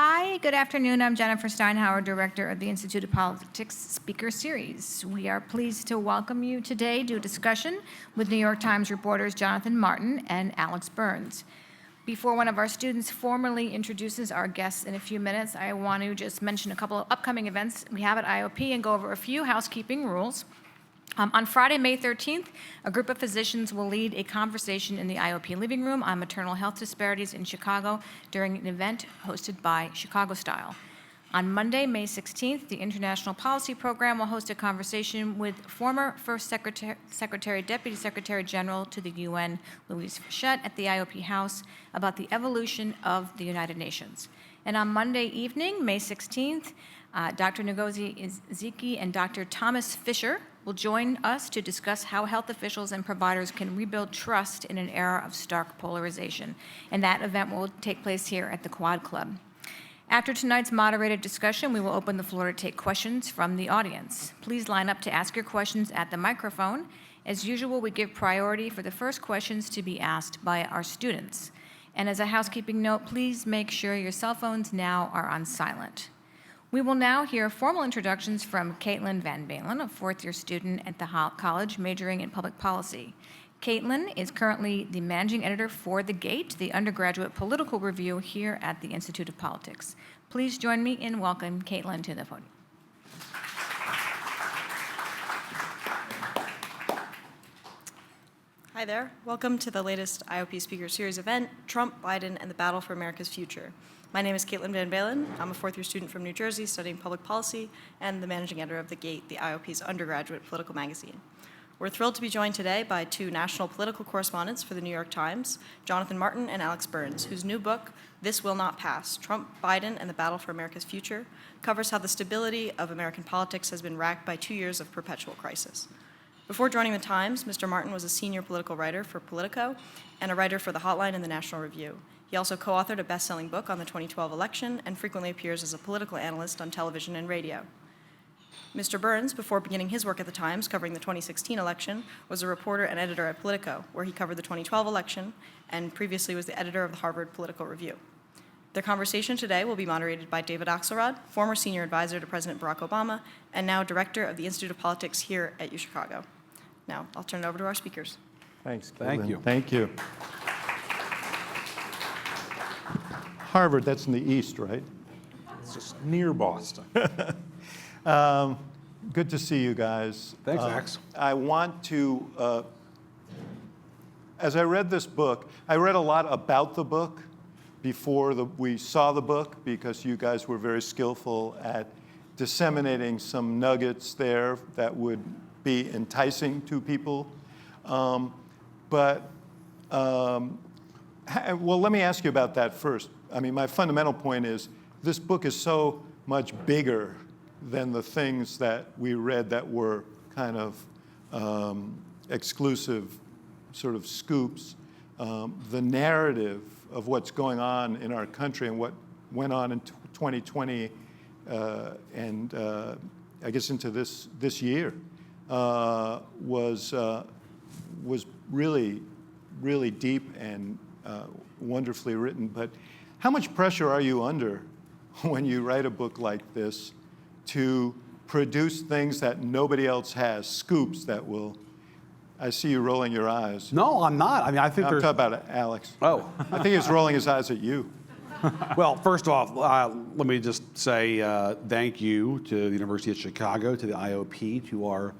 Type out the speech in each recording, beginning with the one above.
Hi, good afternoon. I'm Jennifer Steinhauer, Director of the Institute of Politics Speaker Series. We are pleased to welcome you today to a discussion with New York Times reporters Jonathan Martin and Alex Burns. Before one of our students formally introduces our guests in a few minutes, I want to just mention a couple of upcoming events we have at IOP and go over a few housekeeping rules. On Friday, May 13th, a group of physicians will lead a conversation in the IOP living room on maternal health disparities in Chicago during an event hosted by Chicago Style. On Monday, May 16th, the International Policy Program will host a conversation with former First Secretary, Deputy Secretary General to the UN, Louise Frechette, at the IOP House about the evolution of the United Nations. And on Monday evening, May 16th, Dr. Ngozi Ezike and Dr. Thomas Fisher will join us to discuss how health officials and providers can rebuild trust in an era of stark polarization. And that event will take place here at the Quad Club. After tonight's moderated discussion, we will open the floor to take questions from the audience. Please line up to ask your questions at the microphone. As usual, we give priority for the first questions to be asked by our students. And as a housekeeping note, please make sure your cell phones now are on silent. We will now hear formal introductions from Caitlin Van Balen, a fourth-year student at the college majoring in public policy. Caitlin is currently the managing editor for The Gate, the undergraduate political review here at the Institute of Politics. Please join me in welcoming Caitlin to the podium. Hi there. Welcome to the latest IOP Speaker Series event, Trump, Biden, and the Battle for America's Future. My name is Caitlin Van Balen. I'm a fourth-year student from New Jersey studying public policy and the managing editor of The Gate, the IOP's undergraduate political magazine. We're thrilled to be joined today by two national political correspondents for the New York Times, Jonathan Martin and Alex Burns, whose new book, This Will Not Pass, Trump, Biden, and the Battle for America's Future, covers how the stability of American politics has been racked by 2 years of perpetual crisis. Before joining the Times, Mr. Martin was a senior political writer for Politico and a writer for The Hotline and The National Review. He also co-authored a best-selling book on the 2012 election and frequently appears as a political analyst on television and radio. Mr. Burns, before beginning his work at the Times covering the 2016 election, was a reporter and editor at Politico, where he covered the 2012 election and previously was the editor of the Harvard Political Review. Their conversation today will be moderated by David Axelrod, former senior advisor to President Barack Obama and now director of the Institute of Politics here at UChicago. Now, I'll turn it over to our speakers. Thanks, Caitlin. Thank you. Thank you. Harvard, that's in the east, right? It's just near Boston. Good to see you guys. Thanks, Max. I want to, as I read this book, I read a lot about the book before we saw the book because you guys were very skillful at disseminating some nuggets there that would be enticing to people. Well, let me ask you about that first. I mean, my fundamental point is this book is so much bigger than the things that we read that were kind of exclusive sort of scoops. The narrative of what's going on in our country and what went on in 2020 and I guess into this year was really, really deep and wonderfully written. But how much pressure are you under when you write a book like this to produce things that nobody else has, scoops that will, I see you rolling your eyes. No, I'm not. I mean, I think I'm there's... talking about Alex. Oh. I think he's rolling his eyes at you. Well, first off, let me just say thank you to the University of Chicago, to the IOP, to our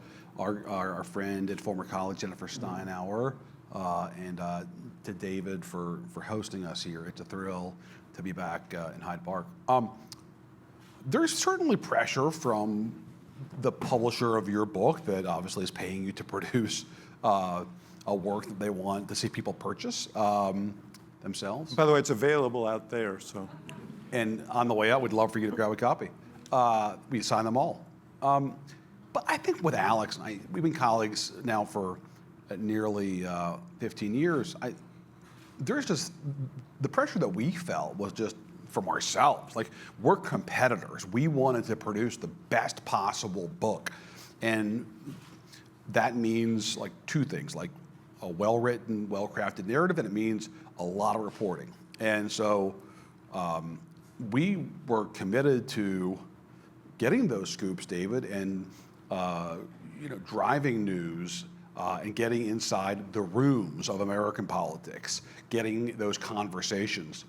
friend and former colleague Jennifer Steinhauer, and to David for hosting us here. It's a thrill to be back in Hyde Park. There's certainly pressure from the publisher of your book that obviously is paying you to produce a work that they want to see people purchase themselves. By the way, it's available out there, so. And on the way out, we'd love for you to grab a copy. We sign them all. But I think with Alex and I, we've been colleagues now for nearly 15 years. There's just, the pressure that we felt was just from ourselves. Like, we're competitors. We wanted to produce the best possible book. And that means like two things, like a well-written, well-crafted narrative, and it means a lot of reporting. And so we were committed to getting those scoops, David, and driving news and getting inside the rooms of American politics, getting those conversations.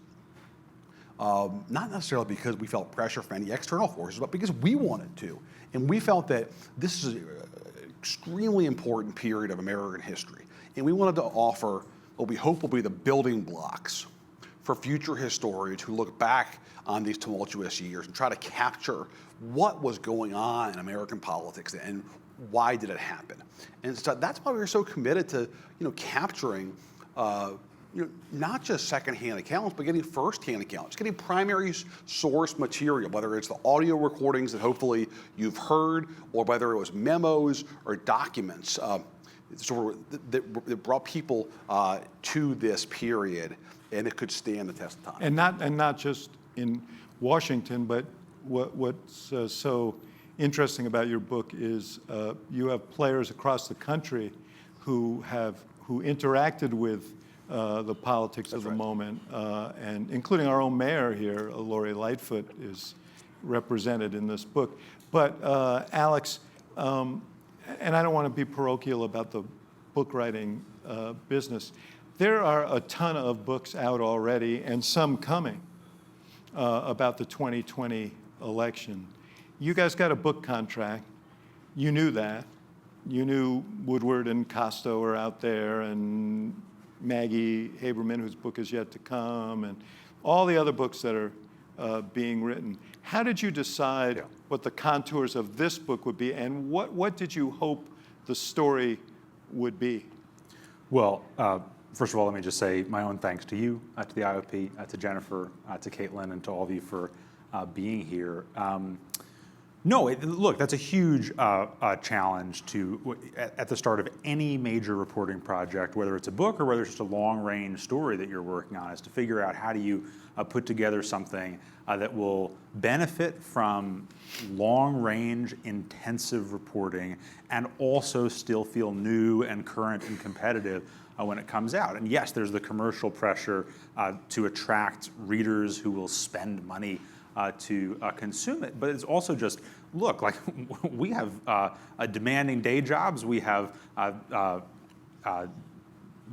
Not necessarily because we felt pressure from any external forces, but because we wanted to. And we felt that this is an extremely important period of American history. And we wanted to offer what we hope will be the building blocks for future historians who look back on these tumultuous years and try to capture what was going on in American politics and why did it happen. And so that's why we were so committed to capturing not just secondhand accounts, but getting firsthand accounts, getting primary source material, whether it's the audio recordings that hopefully you've heard, or whether it was memos or documents that brought people to this period, and it could stand the test of time. And not just in Washington, but what's so interesting about your book is you have players across the country who interacted with the politics of the moment, and including our own mayor here, Lori Lightfoot, is represented in this book. But Alex, and I don't want to be parochial about the book writing business, there are a ton of books out already and some coming about the 2020 election. You guys got a book contract. You knew that. You knew Woodward and Costo are out there, and Maggie Haberman, whose book is yet to come, and all the other books that are being written. How did you decide what the contours of this book would be, and what did you hope the story would be? Well, first of all, let me just say my own thanks to you, to the IOP, to Jennifer, to Caitlin, and to all of you for being here. Look, that's a huge challenge at the start of any major reporting project, whether it's a book or whether it's just a long-range story that you're working on, is to figure out how do you put together something that will benefit from long-range, intensive reporting and also still feel new and current and competitive when it comes out. And yes, there's the commercial pressure to attract readers who will spend money to consume it, but it's also just, look, like we have demanding day jobs, we have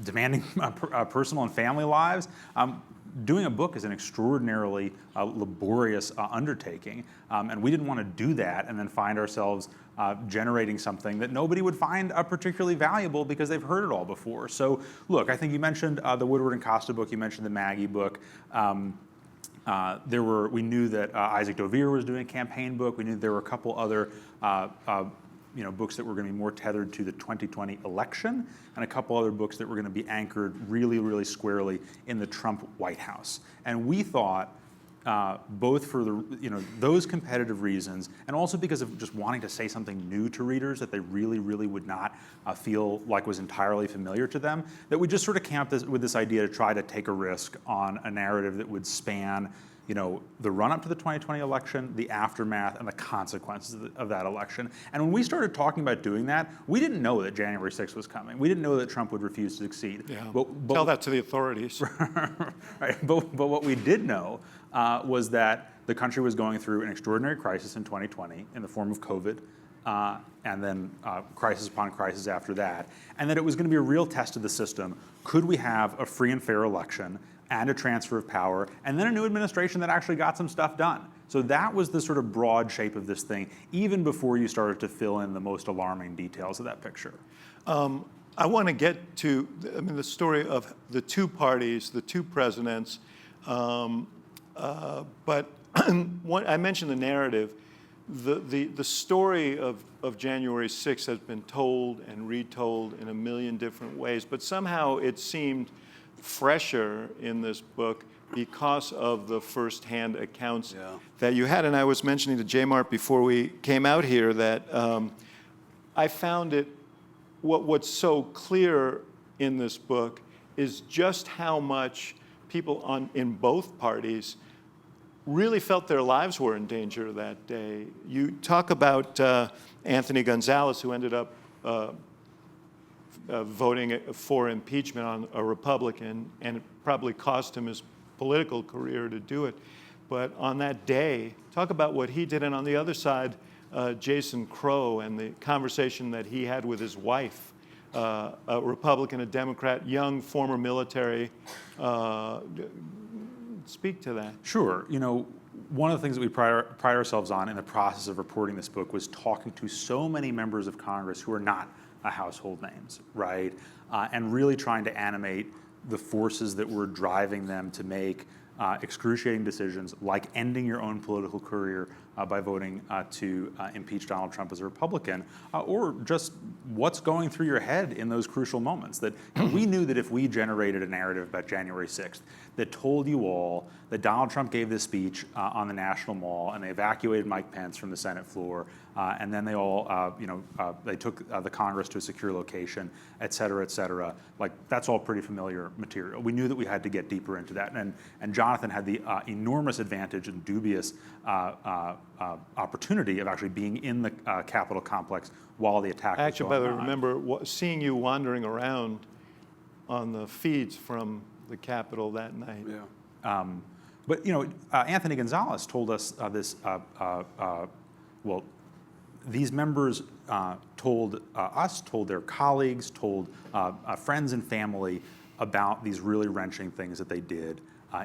demanding personal and family lives. Doing a book is an extraordinarily laborious undertaking, and we didn't want to do that and then find ourselves generating something that nobody would find particularly valuable because they've heard it all before. So look, I think you mentioned the Woodward and Costa book, you mentioned the Maggie book. We knew that Isaac Dovere was doing a campaign book. We knew there were a couple other books that were going to be more tethered to the 2020 election, and a couple other books that were going to be anchored really, really squarely in the Trump White House. And we thought, both for those competitive reasons, and also because of just wanting to say something new to readers that they really, really would not feel like was entirely familiar to them, that we just sort of camped with this idea to try to take a risk on a narrative that would span the run-up to the 2020 election, the aftermath, and the consequences of that election. And when we started talking about doing that, we didn't know that January 6th was coming. We didn't know that Trump would refuse to succeed. Yeah. Tell that to the authorities. Right. But what we did know was that the country was going through an extraordinary crisis in 2020 in the form of COVID, and then crisis upon crisis after that, and that it was going to be a real test of the system. Could we have a free and fair election and a transfer of power, and then a new administration that actually got some stuff done? So that was the sort of broad shape of this thing, even before you started to fill in the most alarming details of that picture. I want to get to the story of the two parties, the two presidents, but I mentioned the narrative. The story of January 6th has been told and retold in a million different ways, but somehow it seemed fresher in this book because of the firsthand accounts that you had. And I was mentioning to J-Mart before we came out here that I found it, what's so clear in this book is just how much people in both parties really felt their lives were in danger that day. You talk about Anthony Gonzalez, who ended up voting for impeachment on a Republican, and it probably cost him his political career to do it. But on that day, talk about what he did. And on the other side, Jason Crow and the conversation that he had with his wife, a Republican, a Democrat, young, former military. Speak to that. Sure. You know, one of the things that we pride ourselves on in the process of reporting this book was talking to so many members of Congress who are not household names, right? And really trying to animate the forces that were driving them to make excruciating decisions like ending your own political career by voting to impeach Donald Trump as a Republican, or just what's going through your head in those crucial moments. That we knew that if we generated a narrative about January 6th that told you all that Donald Trump gave this speech on the National Mall and they evacuated Mike Pence from the Senate floor, and then they all, they took the Congress to a secure location, et cetera, like that's all pretty familiar material. We knew that we had to get deeper into that, and Jonathan had the enormous advantage and dubious opportunity of actually being in the Capitol complex while the attack was Actually, going by the way, on. remember seeing you wandering around on the feeds from the Capitol that night. Yeah. But you know, Anthony Gonzalez told us these members told us, told their colleagues, told friends and family about these really wrenching things that they did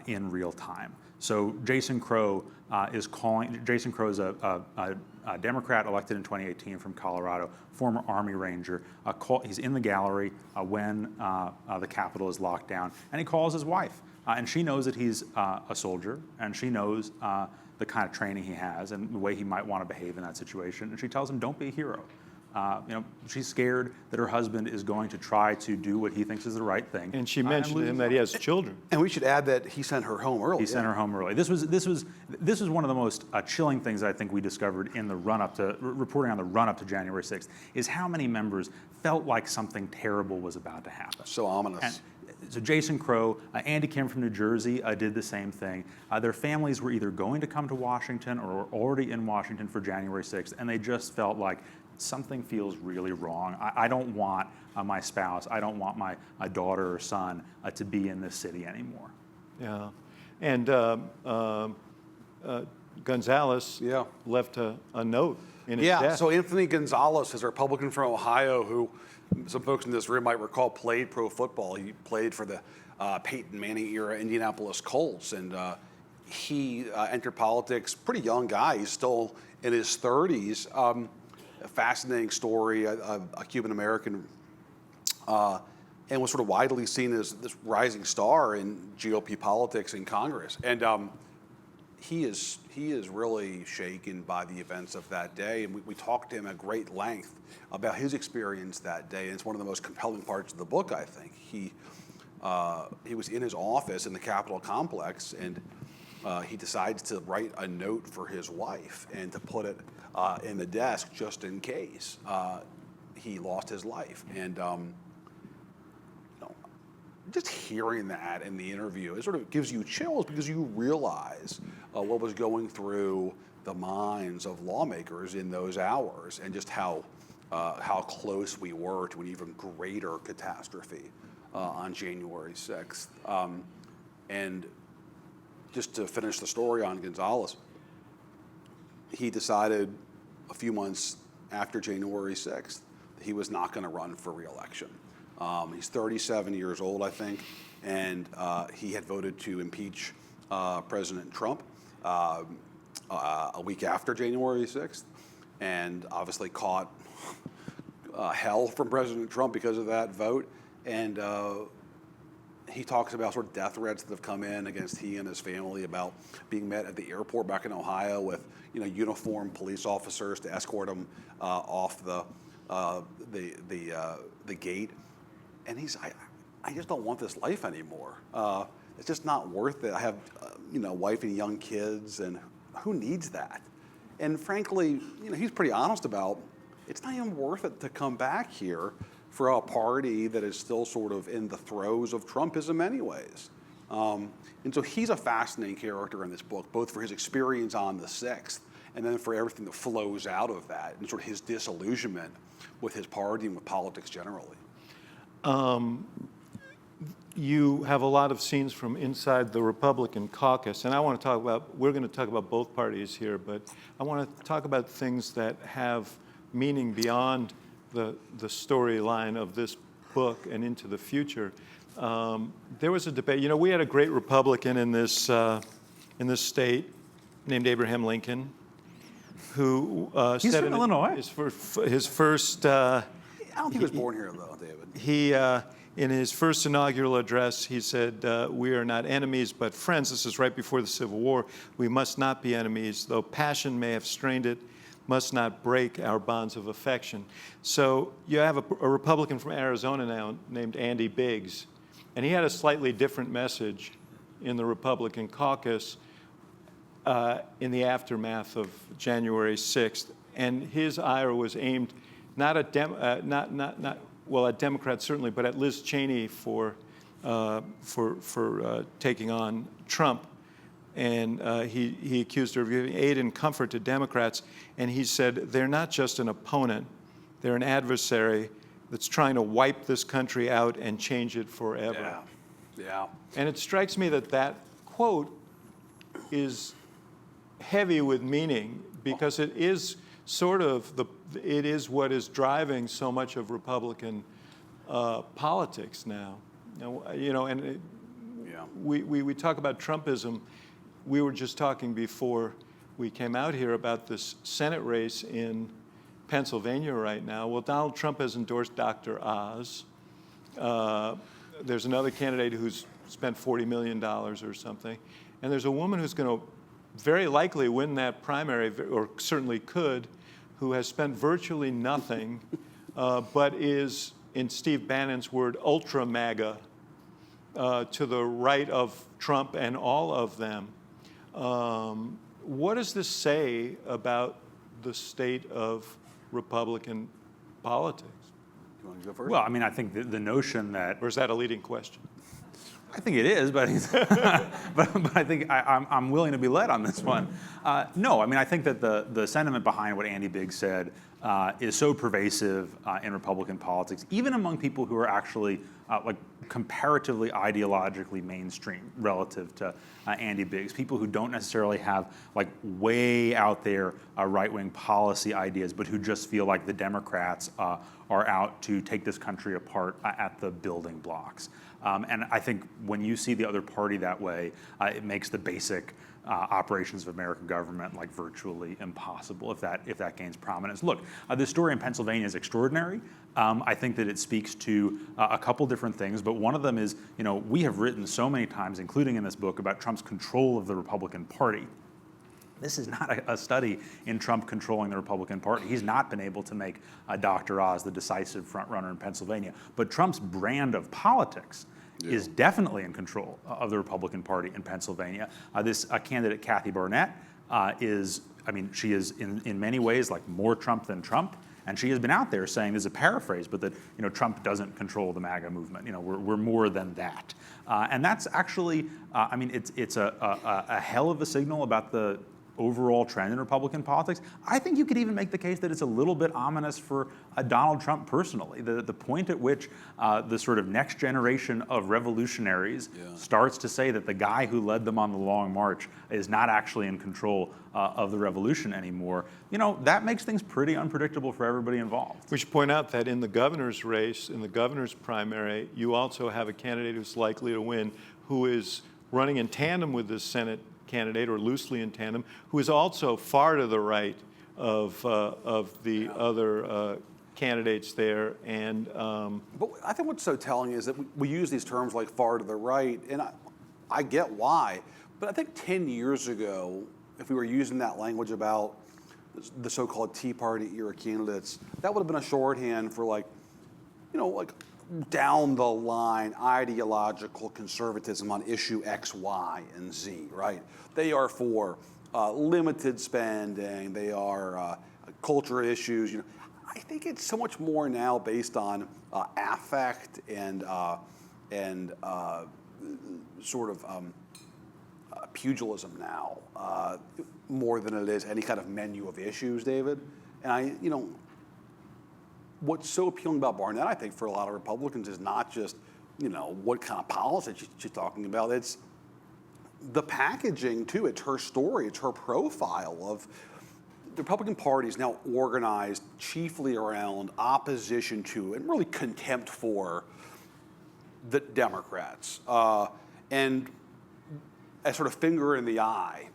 in real time. So Jason Crow is calling. Jason Crow is a Democrat elected in 2018 from Colorado, former Army Ranger. He's in the gallery when the Capitol is locked down, and he calls his wife. And she knows that he's a soldier, and she knows the kind of training he has and the way he might want to behave in that situation. And she tells him, "Don't be a hero." She's scared that her husband is going to try to do what he thinks is the right thing. And she mentioned to him that he has children. And we should add that he sent her home early. He sent her home early. This was one of the most chilling things I think we discovered in the run-up to reporting on the run-up to January 6th, is how many members felt like something terrible was about to happen. So ominous. And so Jason Crow, Andy Kim from New Jersey did the same thing. Their families were either going to come to Washington or were already in Washington for January 6th, and they just felt like something feels really wrong. I don't want my spouse, I don't want my daughter or son to be in this city anymore. Yeah. And Gonzalez left a note in his desk. So Anthony Gonzalez is a Republican from Ohio who some folks in this room might recall played pro football. He played for the Peyton Manning era Indianapolis Colts, and he entered politics, pretty young guy. He's still in his 30s. A fascinating story, a Cuban American, and was sort of widely seen as this rising star in GOP politics in Congress. And he is really shaken by the events of that day. And we talked to him at great length about his experience that day. And it's one of the most compelling parts of the book, I think. He was in his office in the Capitol complex, and he decides to write a note for his wife and to put it in the desk just in case he lost his life. And just hearing that in the interview, it sort of gives you chills because you realize what was going through the minds of lawmakers in those hours, and just how close we were to an even greater catastrophe on January 6th. And just to finish the story on Gonzalez, he decided a few months after January 6th that he was not going to run for re-election. He's 37 years old, I think, and he had voted to impeach President Trump a week after January 6th, and obviously caught hell from President Trump because of that vote. And he talks about sort of death threats that have come in against he and his family, about being met at the airport back in Ohio with uniformed police officers to escort him off the gate. And I just don't want this life anymore. It's just not worth it. I have wife and young kids, and who needs that? And frankly, he's pretty honest about it's not even worth it to come back here for a party that is still sort of in the throes of Trumpism anyways. And so he's a fascinating character in this book, both for his experience on the 6th and then for everything that flows out of that and sort of his disillusionment with his party and with politics generally. you have a lot of scenes from inside the Republican caucus, and we're going to talk about both parties here, but I want to talk about things that have meaning beyond the storyline of this book and into the future. There was a debate. We had a great Republican in this state named Abraham Lincoln, who He's said from Illinois. his first. I don't think he was born here, though, David. In his first inaugural address, he said, "We are not enemies, but friends." This is right before the Civil War. "We must not be enemies, though passion may have strained it, must not break our bonds of affection." So you have a Republican from Arizona now named Andy Biggs, and he had a slightly different message in the Republican caucus in the aftermath of January 6th, and his ire was aimed not at at Democrats certainly, but at Liz Cheney for taking on Trump. And he accused her of giving aid and comfort to Democrats. And he said, they're not just an opponent, they're an adversary that's trying to wipe this country out and change it forever. Yeah. And it strikes me that quote is heavy with meaning, because it is it is what is driving so much of Republican politics now. We talk about Trumpism. We were just talking before we came out here about this Senate race in Pennsylvania right now. Well, Donald Trump has endorsed Dr. Oz. There's another candidate who's spent $40 million or something. And there's a woman who's going to very likely win that primary, or certainly could, who has spent virtually nothing, but is, in Steve Bannon's word, ultra MAGA, to the right of Trump and all of them. What does this say about the state of Republican politics? You want to go first? Well, I mean, I think the notion that Or is that a leading question? I think it is, but but I think I'm willing to be led on this one. No, I mean, I think that the sentiment behind what Andy Biggs said is so pervasive in Republican politics, even among people who are actually comparatively ideologically mainstream relative to Andy Biggs, people who don't necessarily have way out there right-wing policy ideas, but who just feel like the Democrats are out to take this country apart at the building blocks. And I think when you see the other party that way, it makes the basic operations of American government virtually impossible if that gains prominence. Look, this story in Pennsylvania is extraordinary. I think that it speaks to a couple different things, but one of them is, we have written so many times, including in this book, about Trump's control of the Republican Party. This is not a study in Trump controlling the Republican Party. He's not been able to make Dr. Oz the decisive frontrunner in Pennsylvania. But Trump's brand of politics is definitely in control of the Republican Party in Pennsylvania. This candidate, Kathy Barnett, she is in many ways more Trump than Trump. And she has been out there saying, this is a paraphrase, but that Trump doesn't control the MAGA movement. We're more than that. And that's actually, it's a hell of a signal about the overall trend in Republican politics. I think you could even make the case that it's a little bit ominous for Donald Trump personally. The point at which the sort of next generation of revolutionaries starts to say that the guy who led them on the Long March is not actually in control of the revolution anymore, that makes things pretty unpredictable for everybody involved. We should point out that in the governor's race, in the governor's primary, you also have a candidate who's likely to win, who is running in tandem with the Senate candidate, or loosely in tandem, who is also far to the right of the other candidates there. And but I think what's so telling is that we use these terms like far to the right, and I get why. But I think 10 years ago, if we were using that language about the so-called Tea Party era candidates, that would have been a shorthand for down the line ideological conservatism on issue X, Y, and Z, right? They are for limited spending. They are culture issues. I think it's so much more now based on affect and pugilism now, more than it is any kind of menu of issues, David. And what's so appealing about Barnett, I think, for a lot of Republicans is not just what kind of politics she's talking about. It's the packaging too. It's her story. It's her profile of the Republican Party is now organized chiefly around opposition to and really contempt for the Democrats, and a sort of finger in the eye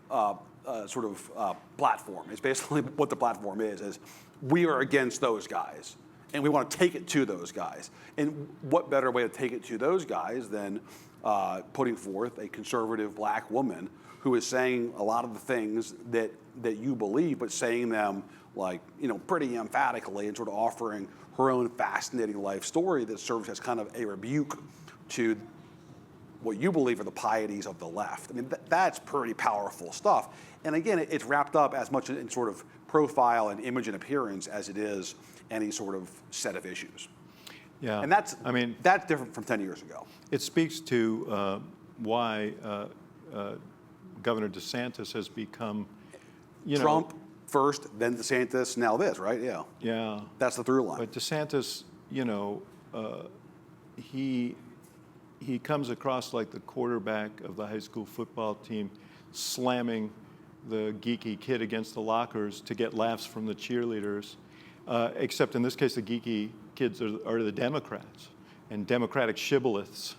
platform. It's basically what the platform is we are against those guys, and we want to take it to those guys. And what better way to take it to those guys than putting forth a conservative black woman who is saying a lot of the things that you believe, but saying them pretty emphatically and sort of offering her own fascinating life story that serves as kind of a rebuke to what you believe are the pieties of the left. I mean, that's pretty powerful stuff. And again, it's wrapped up as much in sort of profile and image and appearance as it is any sort of set of issues. Yeah. And that's different from 10 years ago. It speaks to why Governor DeSantis has become, Trump first, then DeSantis, now this, right? Yeah. Yeah. That's the through line. But DeSantis, he comes across like the quarterback of the high school football team, slamming the geeky kid against the lockers to get laughs from the cheerleaders. Except in this case, the geeky kids are the Democrats and Democratic shibboleths.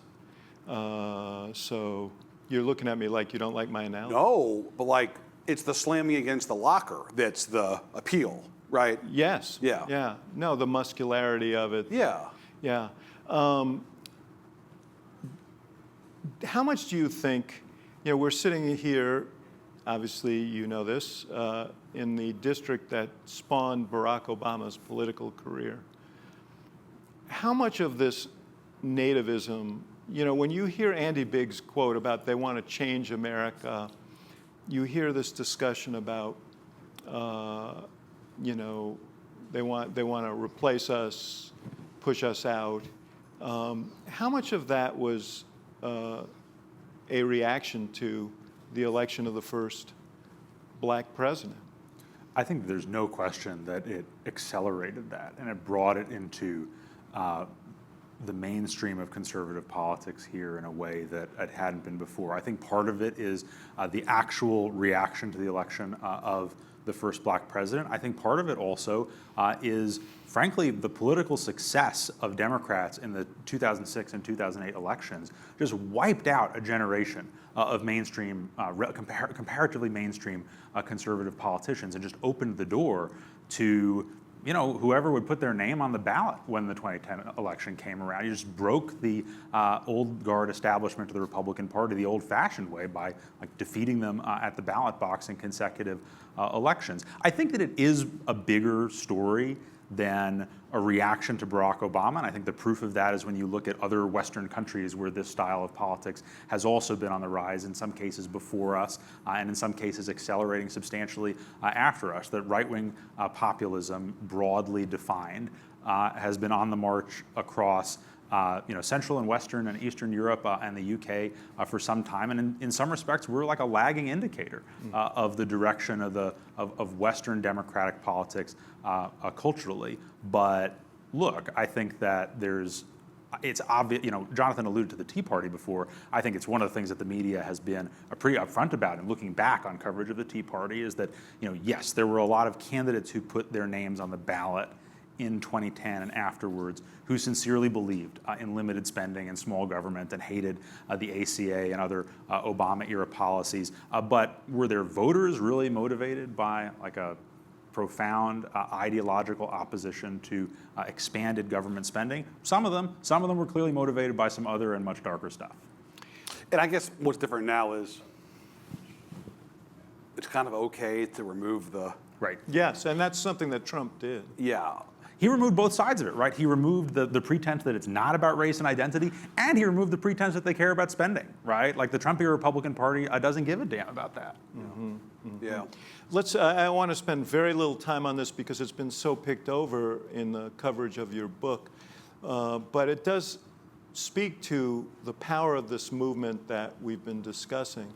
So you're looking at me like you don't like my analogy. No, but it's the slamming against the locker that's the appeal, right? Yes. Yeah. Yeah. No, the muscularity of it. Yeah. Yeah. How much do you think, we're sitting here, obviously you know this, in the district that spawned Barack Obama's political career. How much of this nativism, when you hear Andy Biggs' quote about they want to change America, you hear this discussion about, they want to replace us, push us out. How much of that was a reaction to the election of the first black president? I think there's no question that it accelerated that, and it brought it into the mainstream of conservative politics here in a way that it hadn't been before. I think part of it is the actual reaction to the election of the first black president. I think part of it also is, frankly, the political success of Democrats in the 2006 and 2008 elections just wiped out a generation of mainstream, comparatively mainstream conservative politicians, and just opened the door to whoever would put their name on the ballot when the 2010 election came around. You just broke the old guard establishment of the Republican Party the old-fashioned way by defeating them at the ballot box in consecutive elections. I think that it is a bigger story than a reaction to Barack Obama, and I think the proof of that is when you look at other Western countries where this style of politics has also been on the rise, in some cases before us, and in some cases accelerating substantially after us. That right-wing populism, broadly defined, has been on the march across Central and Western and Eastern Europe and the UK for some time, and in some respects, we're like a lagging indicator of the direction of Western democratic politics culturally. But look, I think that it's obvious. Jonathan alluded to the Tea Party before. I think it's one of the things that the media has been pretty upfront about, and looking back on coverage of the Tea Party is that yes, there were a lot of candidates who put their names on the ballot in 2010 and afterwards who sincerely believed in limited spending and small government and hated the ACA and other Obama-era policies. But were their voters really motivated by a profound ideological opposition to expanded government spending? Some of them were clearly motivated by some other and much darker stuff. And I guess what's different now is it's kind of okay to remove the... Right. Yes, and that's something that Trump did. Yeah. He removed both sides of it, right? He removed the pretense that it's not about race and identity, and he removed the pretense that they care about spending, right? The Trump-era Republican Party doesn't give a damn about that. Mm-hmm. Mm-hmm. Yeah. I want to spend very little time on this because it's been so picked over in the coverage of your book, but it does speak to the power of this movement that we've been discussing.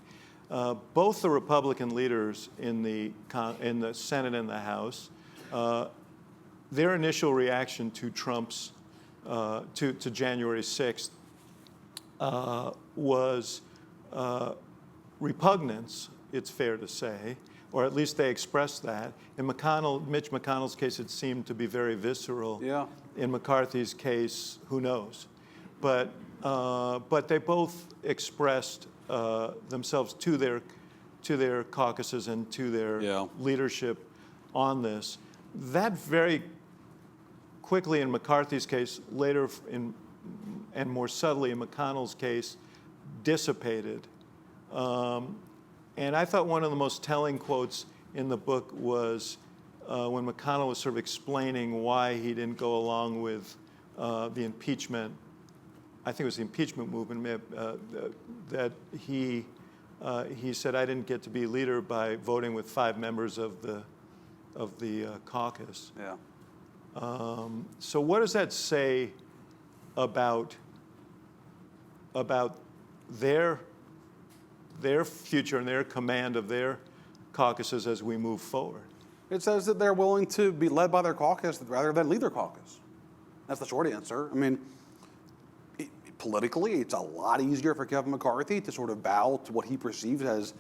Both the Republican leaders in the Senate and the House, their initial reaction to Trump's, to January 6th was repugnance, it's fair to say, or at least they expressed that. In Mitch McConnell's case, it seemed to be very visceral. Yeah. In McCarthy's case, who knows? But they both expressed themselves to their caucuses and to their leadership on this. That very quickly in McCarthy's case, later and more subtly in McConnell's case, dissipated. And I thought one of the most telling quotes in the book was when McConnell was sort of explaining why he didn't go along with the impeachment. I think it was the impeachment movement that he said, I didn't get to be leader by voting with 5 members of the caucus. Yeah. So what does that say about their future and their command of their caucuses as we move forward? It says that they're willing to be led by their caucus rather than lead their caucus. That's the short answer. I mean, politically, it's a lot easier for Kevin McCarthy to sort of bow to what he perceives as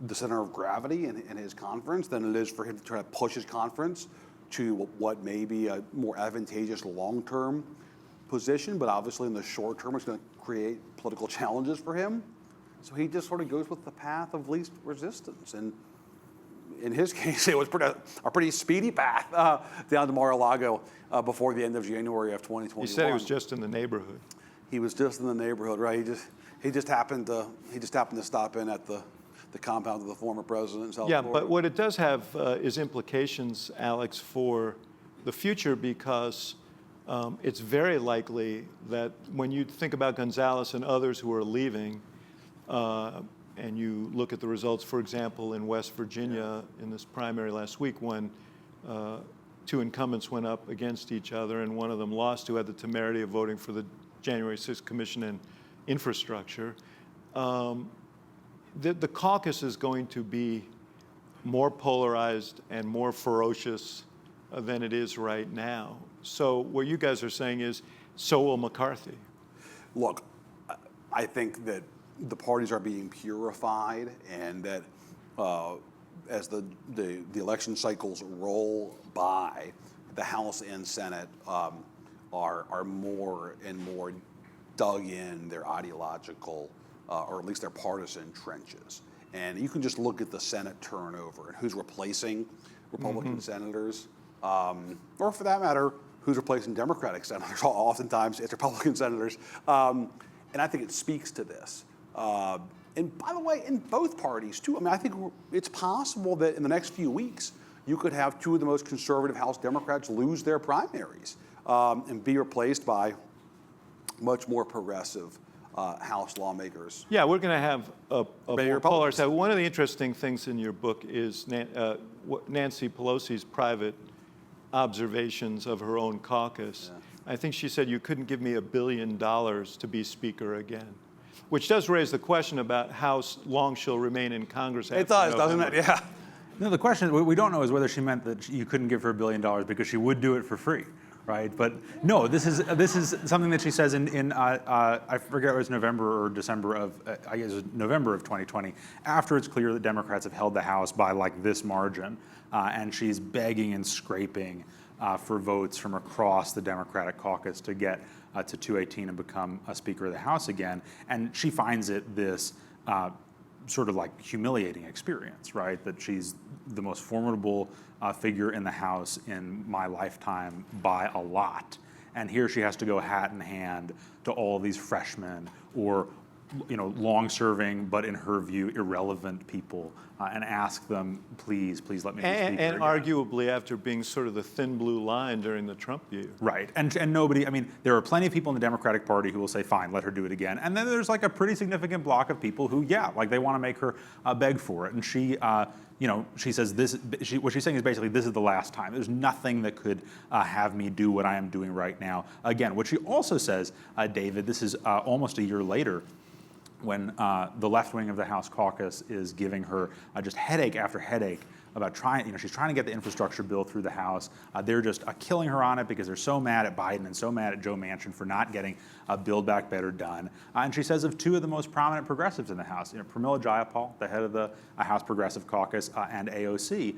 the center of gravity in his conference than it is for him to try to push his conference to what may be a more advantageous long-term position, but obviously in the short term, it's going to create political challenges for him. So he just sort of goes with the path of least resistance. And in his case, it was a pretty speedy path down to Mar-a-Lago before the end of January of 2021. He said he was just in the neighborhood. He was just in the neighborhood, right? He just happened to stop in at the compound of the former president in South Florida. But what it does have is implications, Alex, for the future, because it's very likely that when you think about Gonzalez and others who are leaving, and you look at the results, for example, in West Virginia in this primary last week when 2 incumbents went up against each other and one of them lost, who had the temerity of voting for the January 6th Commission and infrastructure. The caucus is going to be more polarized and more ferocious than it is right now. So what you guys are saying is, so will McCarthy. Look, I think that the parties are being purified, and that as the election cycles roll by, the House and Senate are more and more dug in their ideological, or at least their partisan trenches. And you can just look at the Senate turnover and who's replacing Republican senators, or for that matter, who's replacing Democratic senators. Oftentimes it's Republican senators. And I think it speaks to this. And by the way, in both parties too, I mean, I think it's possible that in the next few weeks, you could have 2 of the most conservative House Democrats lose their primaries and be replaced by much more progressive House lawmakers. Yeah, we're going to have a more polarized. Republicans. One of the interesting things in your book is Nancy Pelosi's private observations of her own caucus. Yeah. I think she said, you couldn't give me $1 billion to be Speaker again, which does raise the question about how long she'll remain in Congress. It does, doesn't it? Yeah. No, the question we don't know is whether she meant that you couldn't give her $1 billion because she would do it for free, right? But no, this is something that she says in I forget if it was November or December of I guess it was November of 2020, after it's clear that Democrats have held the House by like this margin, and she's begging and scraping for votes from across the Democratic caucus to get to 218 and become a Speaker of the House again, and she finds it this sort of like humiliating experience, right? That she's the most formidable figure in the House in my lifetime by a lot. And here she has to go hat in hand to all these freshmen or long-serving, but in her view, irrelevant people, and ask them, please let me be Speaker and again. arguably after being sort of the thin blue line during the Trump year. Right, and nobody, I mean, there are plenty of people in the Democratic Party who will say, fine, let her do it again. And then there's like a pretty significant block of people who, they want to make her beg for it. And she, she says what she's saying is basically, this is the last time. There's nothing that could have me do what I am doing right now again. What she also says, David, this is almost a year later, when the left wing of the House caucus is giving her just headache after headache about trying, she's trying to get the infrastructure bill through the House. They're just killing her on it because they're so mad at Biden and so mad at Joe Manchin for not getting Build Back Better done. And she says of two of the most prominent progressives in the House, Pramila Jayapal, the head of the House Progressive Caucus, and AOC,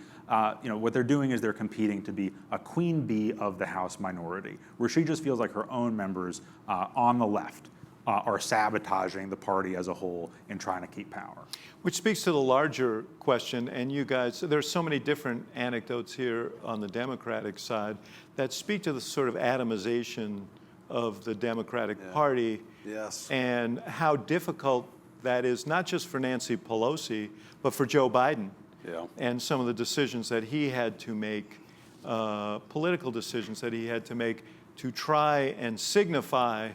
what they're doing is they're competing to be a queen bee of the House minority, where she just feels like her own members on the left are sabotaging the party as a whole in trying to keep power. Which speaks to the larger question, and you guys, there's so many different anecdotes here on the Democratic side that speak to the sort of atomization of the Democratic Party. Yes. And how difficult that is, not just for Nancy Pelosi, but for Joe Biden. Yeah. And some of the decisions that he had to make, political decisions that he had to make to try and signify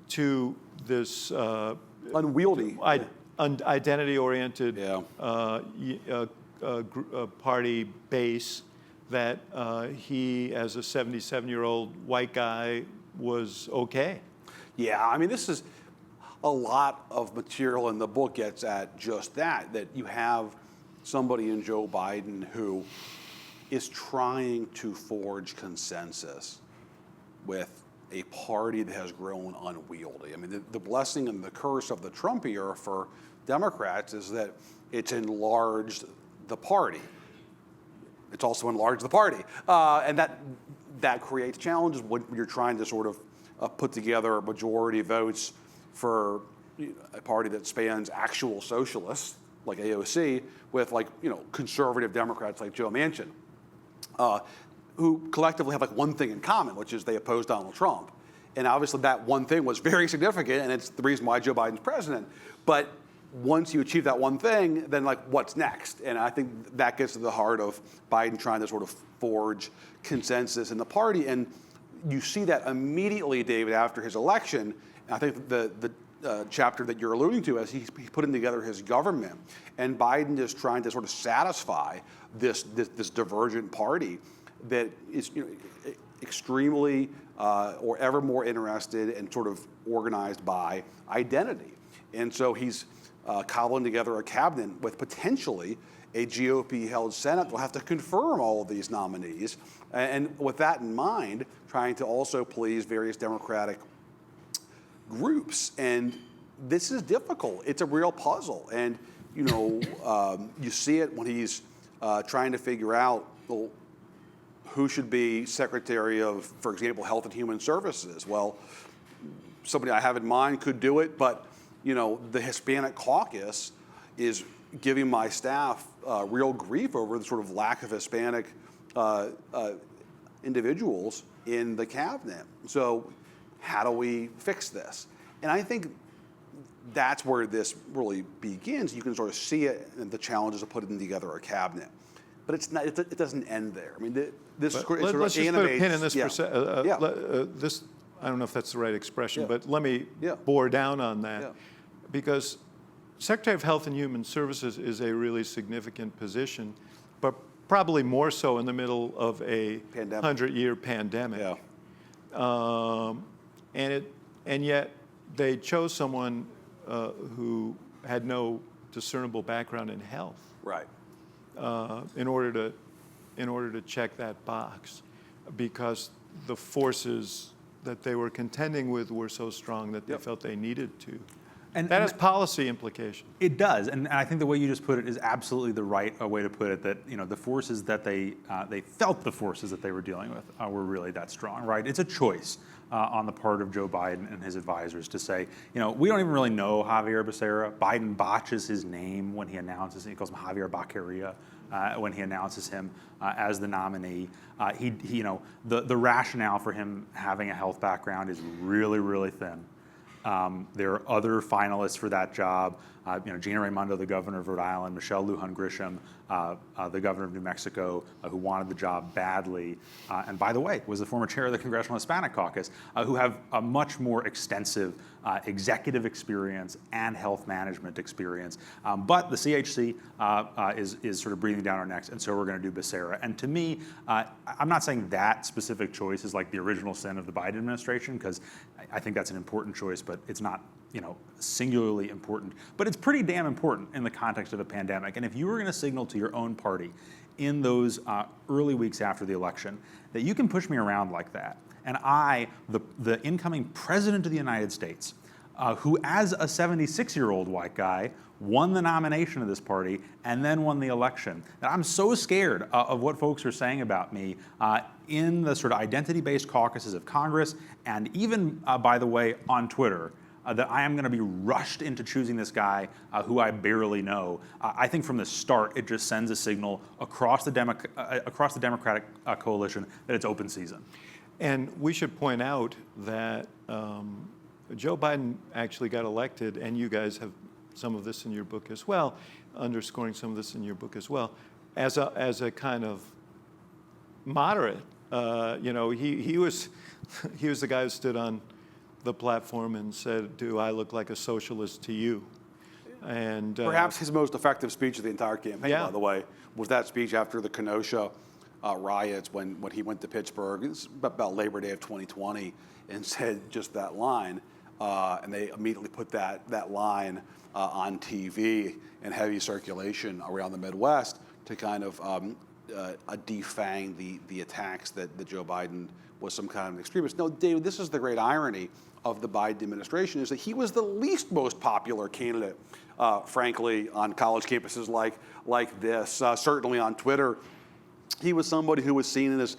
to this Unwieldy. Identity-oriented Yeah. party base that he, as a 77-year-old white guy, was okay. Yeah, I mean, this is a lot of material in the book gets at just that you have somebody in Joe Biden who is trying to forge consensus with a party that has grown unwieldy. I mean, the blessing and the curse of the Trump era for Democrats is that it's enlarged the party. It's also enlarged the party. And that creates challenges when you're trying to sort of put together a majority votes for a party that spans actual socialists like AOC with conservative Democrats like Joe Manchin, who collectively have one thing in common, which is they oppose Donald Trump. And obviously that one thing was very significant, and it's the reason why Joe Biden's president. But once you achieve that one thing, then what's next? And I think that gets to the heart of Biden trying to sort of forge consensus in the party. And you see that immediately, David, after his election. And I think the chapter that you're alluding to, as he's putting together his government, and Biden is trying to sort of satisfy this divergent party that is extremely or ever more interested and sort of organized by identity. And so he's cobbling together a cabinet with potentially a GOP-held Senate that will have to confirm all of these nominees. And with that in mind, trying to also please various Democratic groups. And this is difficult. It's a real puzzle. And, you see it when he's trying to figure out, well, who should be Secretary of, for example, Health and Human Services? Well, somebody I have in mind could do it, but the Hispanic caucus is giving my staff real grief over the sort of lack of Hispanic individuals in the cabinet. So how do we fix this? And I think that's where this really begins. You can sort of see it and the challenges of putting together a cabinet. But it's not. It doesn't end there. I mean, this sort of Let's just put a pin in this. Yeah. This, I don't know if that's the right expression, Yeah. but let me bore down on that, because Secretary of Health and Human Services is a really significant position, but probably more so in the middle of a 100-year pandemic. Yeah. And yet they chose someone who had no discernible background in health. Right. In order to check that box, because the forces that they were contending with were so strong that they felt they needed to. And that has policy implications. It does, and I think the way you just put it is absolutely the right way to put it. That the forces that they felt the forces that they were dealing with were really that strong, right? It's a choice on the part of Joe Biden and his advisors to say, we don't even really know Javier Becerra. Biden botches his name when he announces it. He calls him Javier Baqueria when he announces him as the nominee. The rationale for him having a health background is really, really thin. There are other finalists for that job. Gina Raimondo, the governor of Rhode Island, Michelle Lujan Grisham, the governor of New Mexico, who wanted the job badly, and by the way, was the former chair of the Congressional Hispanic Caucus, who have a much more extensive executive experience and health management experience. But the CHC is sort of breathing down our necks, and so we're going to do Becerra. And to me, I'm not saying that specific choice is like the original sin of the Biden administration, because I think that's an important choice, but it's not, singularly important. But it's pretty damn important in the context of a pandemic. And if you were going to signal to your own party in those early weeks after the election that you can push me around like that, and I, the incoming president of the United States, who as a 76-year-old white guy won the nomination of this party and then won the election, that I'm so scared of what folks are saying about me in the sort of identity-based caucuses of Congress, and even, by the way, on Twitter, that I am going to be rushed into choosing this guy who I barely know. I think from the start, it just sends a signal across the Democratic coalition that it's open season. And we should point out that Joe Biden actually got elected, and you guys have some of this in your book as well, underscoring some of this in your book as well, as a kind of moderate. He was the guy who stood on the platform and said, "Do I look like a socialist to you?" And perhaps his most effective speech of the entire campaign, Yeah. by the way, was that speech after the Kenosha riots when he went to Pittsburgh. It's about Labor Day of 2020, and said just that line. And they immediately put that line on TV in heavy circulation around the Midwest to kind of defang the attacks that Joe Biden was some kind of extremist. No, David, this is the great irony of the Biden administration, is that he was the least most popular candidate, frankly, on college campuses like this. Certainly on Twitter, he was somebody who was seen as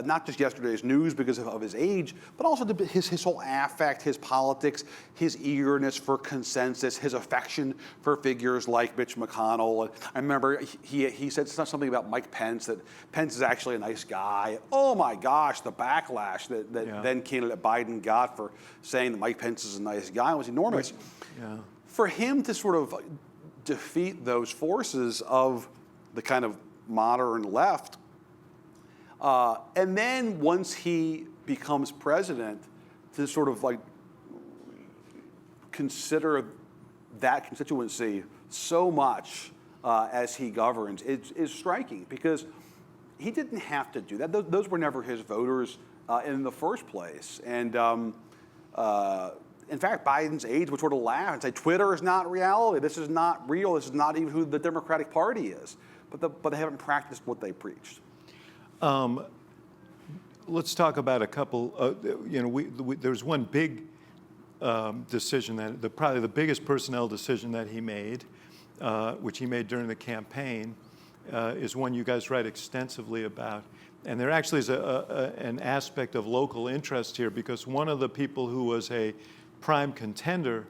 not just yesterday's news because of his age, but also his whole affect, his politics, his eagerness for consensus, his affection for figures like Mitch McConnell. I remember he said something about Mike Pence, that Pence is actually a nice guy. Oh my gosh, the backlash that then candidate Biden got for saying that Mike Pence is a nice guy was enormous. Yeah. For him to sort of defeat those forces of the kind of modern left, and then once he becomes president, to sort of like consider that constituency so much as he governs is striking, because he didn't have to do that. Those were never his voters in the first place. And in fact, Biden's aides would sort of laugh and say, Twitter is not reality. This is not real. This is not even who the Democratic Party is. But they haven't practiced what they preached. Let's talk about a couple. There's one big decision probably the biggest personnel decision that he made, which he made during the campaign, is one you guys write extensively about. And there actually is an aspect of local interest here, because one of the people who was a prime contender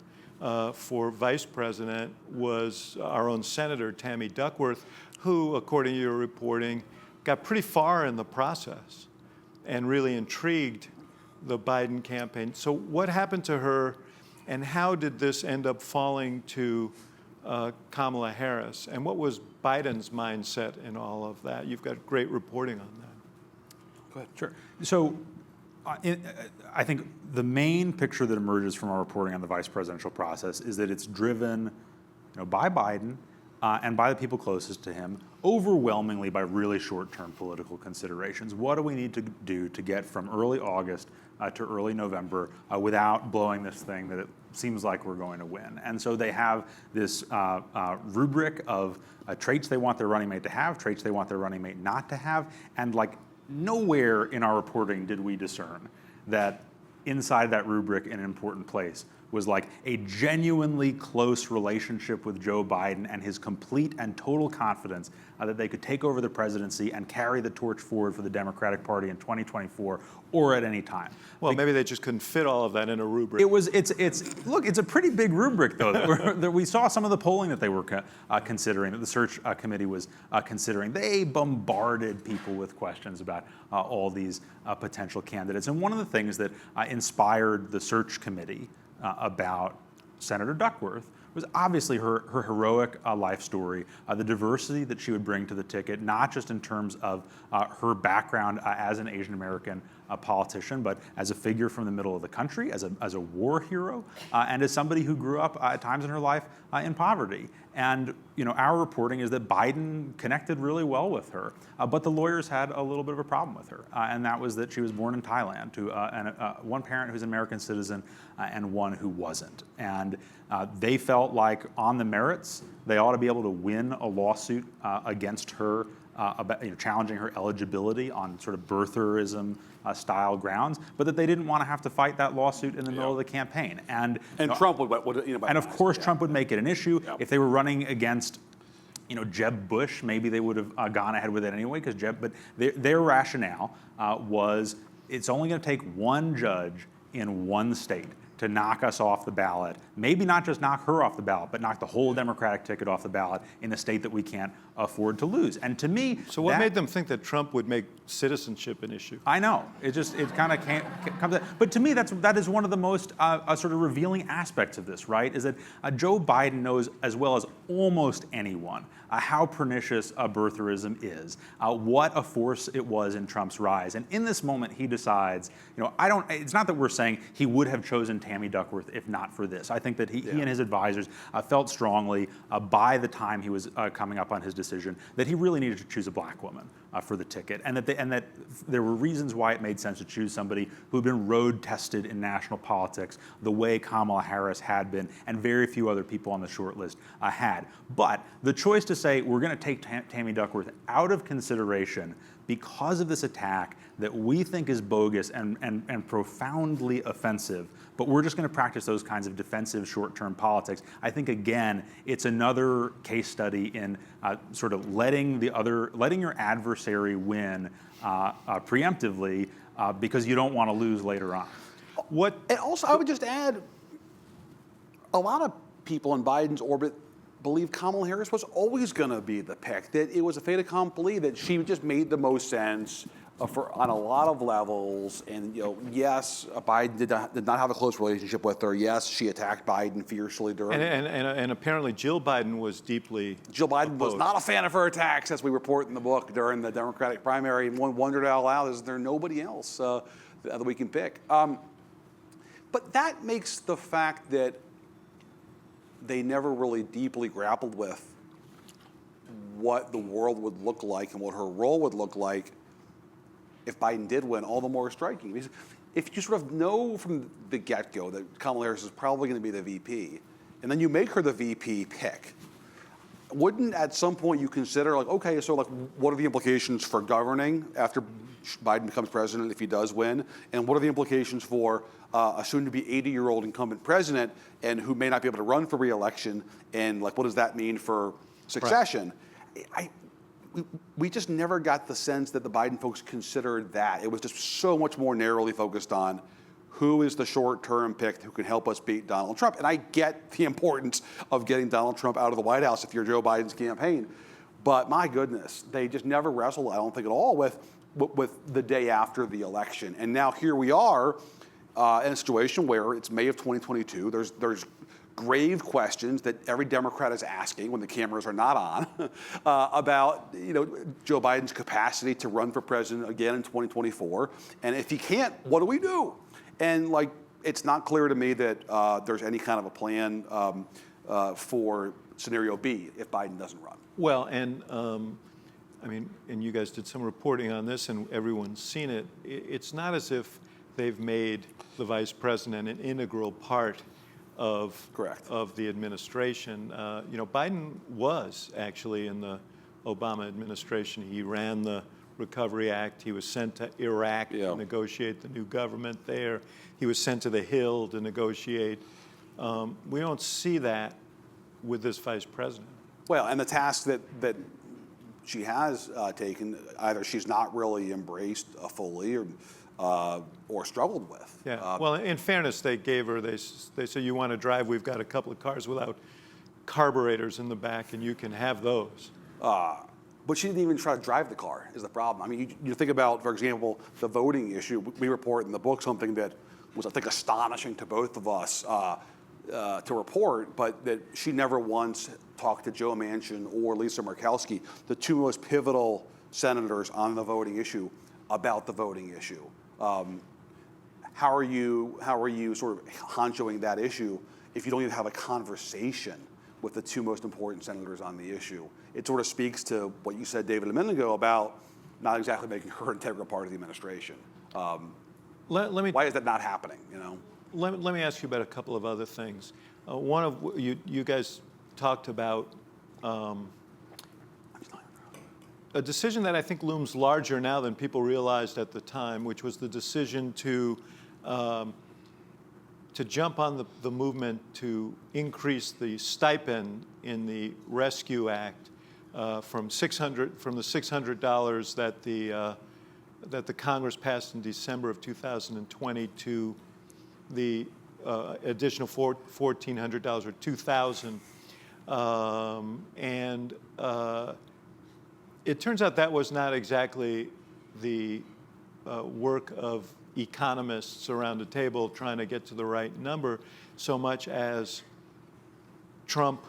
for vice president was our own Senator Tammy Duckworth, who, according to your reporting, got pretty far in the process and really intrigued the Biden campaign. So what happened to her, and how did this end up falling to Kamala Harris? And what was Biden's mindset in all of that? You've got great reporting on that. Go ahead. Sure. So I think the main picture that emerges from our reporting on the vice presidential process is that it's driven by Biden and by the people closest to him, overwhelmingly by really short-term political considerations. What do we need to do to get from early August to early November without blowing this thing that it seems like we're going to win? And so they have this rubric of traits they want their running mate to have, traits they want their running mate not to have, and like nowhere in our reporting did we discern that inside that rubric in an important place was like a genuinely close relationship with Joe Biden and his complete and total confidence that they could take over the presidency and carry the torch forward for the Democratic Party in 2024 or at any time. Well, maybe they just couldn't fit all of that in a rubric. It's a pretty big rubric, though. That we saw some of the polling that they were considering, that the search committee was considering. They bombarded people with questions about all these potential candidates. And one of the things that inspired the search committee about Senator Duckworth was obviously her heroic life story, the diversity that she would bring to the ticket, not just in terms of her background as an Asian American politician, but as a figure from the middle of the country, as a war hero, and as somebody who grew up at times in her life in poverty. And our reporting is that Biden connected really well with her, but the lawyers had a little bit of a problem with her, and that was that she was born in Thailand to one parent who's an American citizen and one who wasn't. And they felt like on the merits, they ought to be able to win a lawsuit against her about challenging her eligibility on sort of birtherism style grounds, but that they didn't want to have to fight that lawsuit in the middle of the campaign. And Trump would and of course Trump would make it an issue. If they were running against Jeb Bush, maybe they would have gone ahead with it anyway, but their rationale was it's only going to take one judge in one state to knock us off the ballot, maybe not just knock her off the ballot, but knock the whole Democratic ticket off the ballot in a state that we can't afford to lose. And to me, So what made them think that Trump would make citizenship an issue? I know. It kind of comes. But to me, that is one of the most sort of revealing aspects of this, right? Is that Joe Biden knows as well as almost anyone how pernicious birtherism is, what a force it was in Trump's rise, and in this moment he decides, It's not that we're saying he would have chosen Tammy Duckworth if not for this. I think that he and his advisors felt strongly by the time he was coming up on his decision that he really needed to choose a black woman for the ticket, and that there were reasons why it made sense to choose somebody who had been road tested in national politics the way Kamala Harris had been, and very few other people on the short list had. But the choice to say we're going to take Tammy Duckworth out of consideration because of this attack that we think is bogus and profoundly offensive, but we're just going to practice those kinds of defensive short-term politics. I think, again, it's another case study in sort of letting your adversary win preemptively because you don't want to lose later on. And also, I would just add, a lot of people in Biden's orbit believe Kamala Harris was always going to be the pick, that it was a fait accompli, that she just made the most sense on a lot of levels. And yes, Biden did not have a close relationship with her. Yes, she attacked Biden fiercely during. And apparently Jill Biden was deeply Jill Biden opposed. was not a fan of her attacks, as we report in the book, during the Democratic primary. And one wondered out loud, is there nobody else that we can pick? But that makes the fact that they never really deeply grappled with what the world would look like and what her role would look like if Biden did win all the more striking. Because if you sort of know from the get-go that Kamala Harris is probably going to be the VP, and then you make her the VP pick, wouldn't at some point you consider, okay, so what are the implications for governing after Biden becomes president if he does win? And what are the implications for a soon-to-be 80-year-old incumbent president and who may not be able to run for re-election? And what does that mean for succession? Right. We just never got the sense that the Biden folks considered that. It was just so much more narrowly focused on who is the short-term pick who can help us beat Donald Trump. And I get the importance of getting Donald Trump out of the White House if you're Joe Biden's campaign. But my goodness, they just never wrestled, I don't think at all, with the day after the election. And now here we are in a situation where it's May of 2022. There's grave questions that every Democrat is asking when the cameras are not on about Joe Biden's capacity to run for president again in 2024. And if he can't, what do we do? And it's not clear to me that there's any kind of a plan for scenario B if Biden doesn't run. Well, and and you guys did some reporting on this, and everyone's seen it. It's not as if they've made the vice president an integral part of the administration. Biden was actually in the Obama administration. He ran the Recovery Act. He was sent to Iraq to negotiate the new government there. He was sent to the Hill to negotiate. We don't see that with this vice president. Well, and the task that she has taken, either she's not really embraced fully or struggled with. Yeah. Well, in fairness, they gave her. They said, "You want to drive? We've got a couple of cars without carburetors in the back, and you can have those." But she didn't even try to drive the car, is the problem. I mean, you think about, for example, the voting issue. We report in the book something that was, I think, astonishing to both of us to report, but that she never once talked to Joe Manchin or Lisa Murkowski, the two most pivotal senators on the voting issue, about the voting issue. How are you sort of honchoing that issue if you don't even have a conversation with the two most important senators on the issue? It sort of speaks to what you said, David, a minute ago about not exactly making her an integral part of the administration. Why is that not happening? Let me ask you about a couple of other things. One of you guys talked about a decision that I think looms larger now than people realized at the time, which was the decision to jump on the movement to increase the stipend in the Rescue Act from the $600 that the Congress passed in December of 2020 to the additional $1,400 or $2,000, it turns out that was not exactly the work of economists around a table trying to get to the right number, so much as Trump,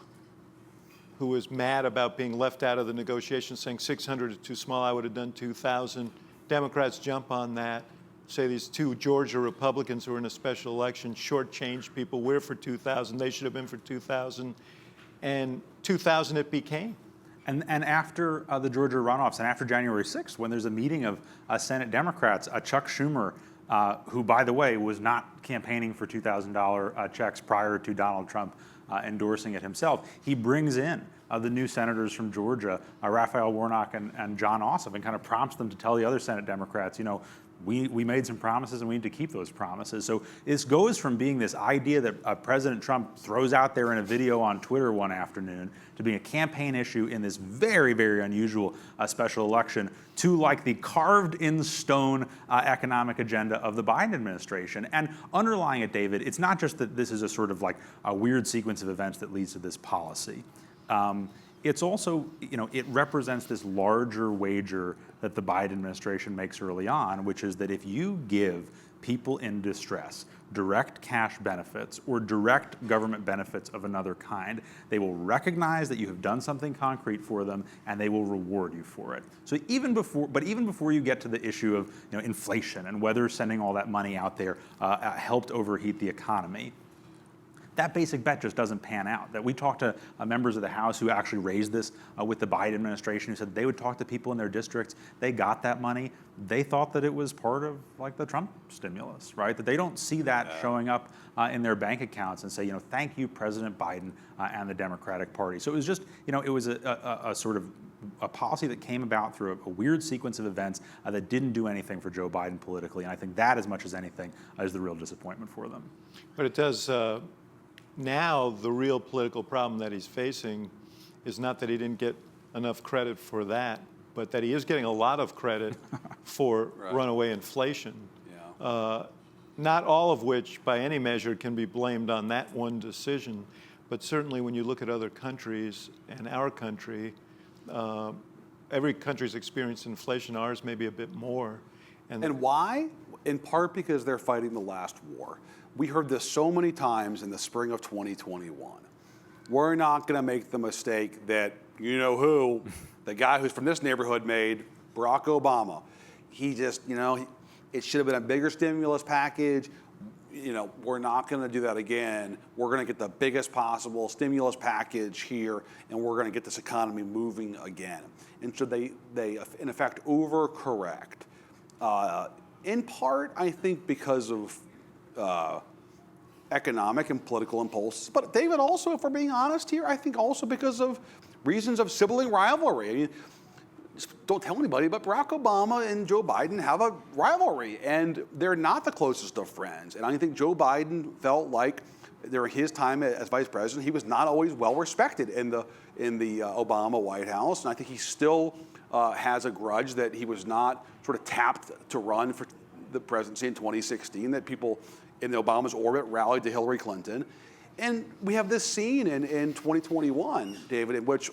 who was mad about being left out of the negotiations, saying 600 is too small, I would have done 2,000. Democrats jump on that, say these two Georgia Republicans who were in a special election shortchanged people. We're for 2,000, they should have been for 2,000, and 2,000 it became. And after the Georgia runoffs and after January 6th, when there's a meeting of Senate Democrats, Chuck Schumer, who, by the way, was not campaigning for $2,000 checks prior to Donald Trump endorsing it himself, he brings in the new senators from Georgia, Raphael Warnock and John Ossoff, and kind of prompts them to tell the other Senate Democrats, we made some promises and we need to keep those promises. So this goes from being this idea that President Trump throws out there in a video on Twitter one afternoon to being a campaign issue in this very, very unusual special election to like the carved in stone economic agenda of the Biden administration. And underlying it, David, it's not just that this is a sort of like a weird sequence of events that leads to this policy. It's also, it represents this larger wager that the Biden administration makes early on, which is that if you give people in distress direct cash benefits or direct government benefits of another kind, they will recognize that you have done something concrete for them and they will reward you for it. So even before you get to the issue of inflation and whether sending all that money out there helped overheat the economy, that basic bet just doesn't pan out. That we talked to members of the House who actually raised this with the Biden administration, who said they would talk to people in their districts. They got that money. They thought that it was part of like the Trump stimulus, right? That they don't see that showing up in their bank accounts and say, thank you, President Biden and the Democratic Party. So it was just, it was a sort of a policy that came about through a weird sequence of events that didn't do anything for Joe Biden politically. And I think that, as much as anything, is the real disappointment for them. But it does. Now, the real political problem that he's facing is not that he didn't get enough credit for that, but that he is getting a lot of credit for runaway inflation. Yeah. Not all of which, by any measure, can be blamed on that one decision. But certainly when you look at other countries and our country, every country's experienced inflation, ours maybe a bit more. And why? In part because they're fighting the last war. We heard this so many times in the spring of 2021. We're not going to make the mistake that, who, the guy who's from this neighborhood made, Barack Obama. He just, it should have been a bigger stimulus package. We're not going to do that again. We're going to get the biggest possible stimulus package here, and we're going to get this economy moving again. And so they in effect, overcorrect. In part, I think, because of economic and political impulses. But David, also, if we're being honest here, I think also because of reasons of sibling rivalry. I mean, just don't tell anybody, but Barack Obama and Joe Biden have a rivalry, and they're not the closest of friends. And I think Joe Biden felt like during his time as vice president, he was not always well respected in the Obama White House, and I think he still has a grudge that he was not sort of tapped to run for the presidency in 2016, that people in the Obama's orbit rallied to Hillary Clinton. And we have this scene in 2021, David, in which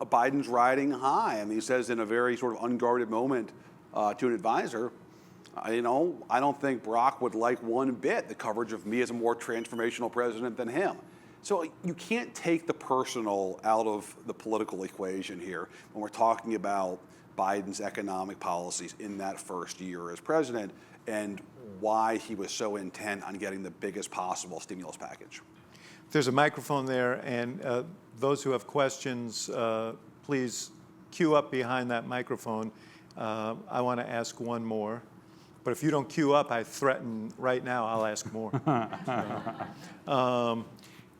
Biden's riding high. I mean, he says in a very sort of unguarded moment to an advisor, I don't think Barack would like one bit the coverage of me as a more transformational president than him. So you can't take the personal out of the political equation here when we're talking about Biden's economic policies in that first year as president, and why he was so intent on getting the biggest possible stimulus package. There's a microphone there, and those who have questions, please queue up behind that microphone. I want to ask one more. But if you don't queue up, I threaten right now I'll ask more.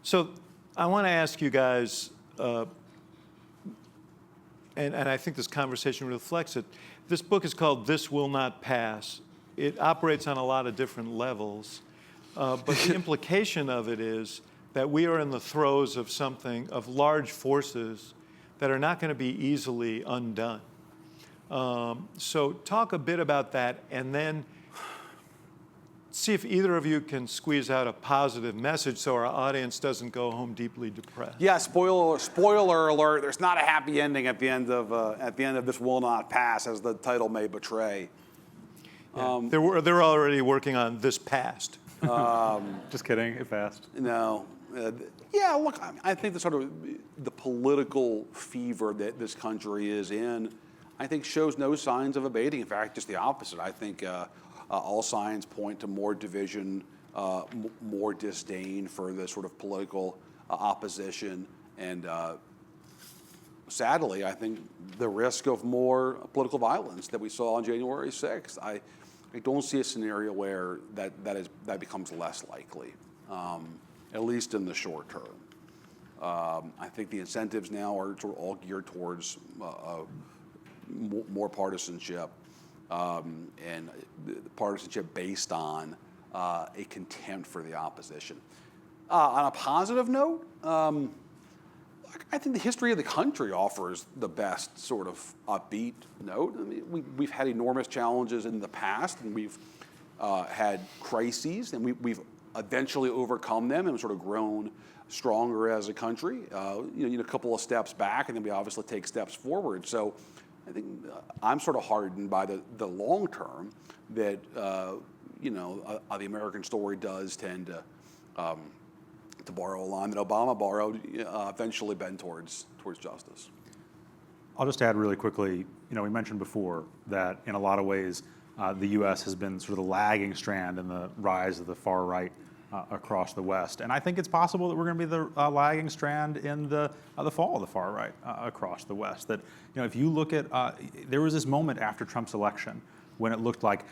So I want to ask you guys, and I think this conversation reflects it. This book is called This Will Not Pass. It operates on a lot of different levels, but the implication of it is that we are in the throes of something, of large forces that are not going to be easily undone. So talk a bit about that, and then see if either of you can squeeze out a positive message so our audience doesn't go home deeply depressed. Yeah, spoiler alert. There's not a happy ending at the end of This Will Not Pass, as the title may betray. Yeah. They're already working on This Past. Just kidding, it passed. No. Yeah, look, I think the political fever that this country is in, I think shows no signs of abating. In fact, just the opposite. I think all signs point to more division, more disdain for the sort of political opposition, and sadly, I think the risk of more political violence that we saw on January 6th. I don't see a scenario where that becomes less likely, at least in the short term. I think the incentives now are sort of all geared towards more partisanship, and partisanship based on a contempt for the opposition. On a positive note, I think the history of the country offers the best sort of upbeat note. I mean, we've had enormous challenges in the past, and we've had crises, and we've eventually overcome them and sort of grown stronger as a country. A couple of steps back, and then we obviously take steps forward. So I think I'm sort of hardened by the long term that the American story does tend to borrow a line that Obama borrowed, eventually bend towards justice. I'll just add really quickly, we mentioned before that in a lot of ways, the U.S. has been sort of the lagging strand in the rise of the far right across the West. And I think it's possible that we're going to be the lagging strand in the fall of the far right across the West. That, if you look at, there was this moment after Trump's election when it looked like,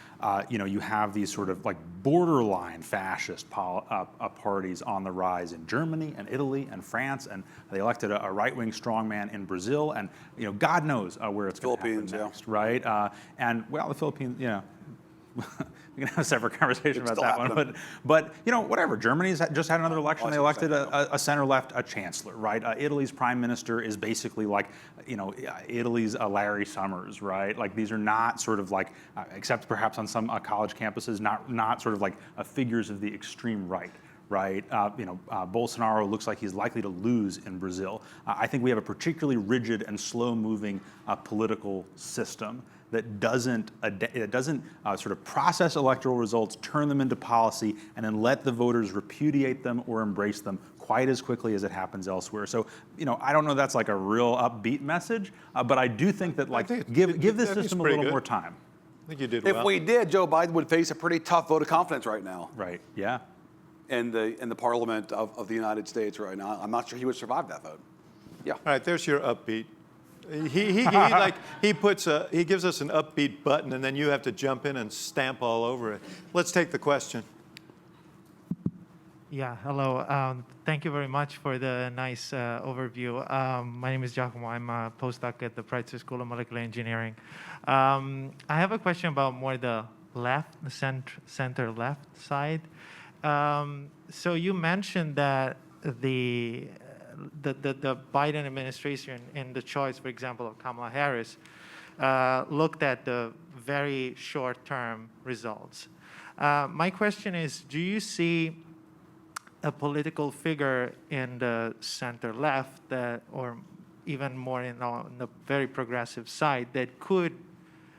you have these sort of like borderline fascist parties on the rise in Germany and Italy and France, and they elected a right-wing strongman in Brazil, and God knows where it's going to happen next, right? And well, the Philippines, we can have a separate conversation about that one, but whatever. Germany's just had another election. They elected a center-left chancellor, right? Italy's prime minister is basically like, Italy's Larry Summers, right? Like these are not sort of like, except perhaps on some college campuses, not sort of like figures of the extreme right. Right, Bolsonaro looks like he's likely to lose in Brazil. I think we have a particularly rigid and slow-moving political system that doesn't sort of process electoral results, turn them into policy, and then let the voters repudiate them or embrace them quite as quickly as it happens elsewhere. So, I don't know that's like a real upbeat message, but I do think that give this system a little more time. I think you did well. If we did, Joe Biden would face a pretty tough vote of confidence right now. Right. Yeah. In the Parliament of the United States right now. I'm not sure he would survive that vote. Yeah. All right, there's your upbeat. He gives us an upbeat button, and then you have to jump in and stamp all over it. Let's take the question. Yeah, hello. Thank you very much for the nice overview. My name is Giacomo. I'm a postdoc at the Pritzker School of Molecular Engineering. I have a question about more the left, the center-left side. So you mentioned that the Biden administration in the choice, for example, of Kamala Harris, looked at the very short-term results. My question is, do you see a political figure in the center-left or even more on the very progressive side that could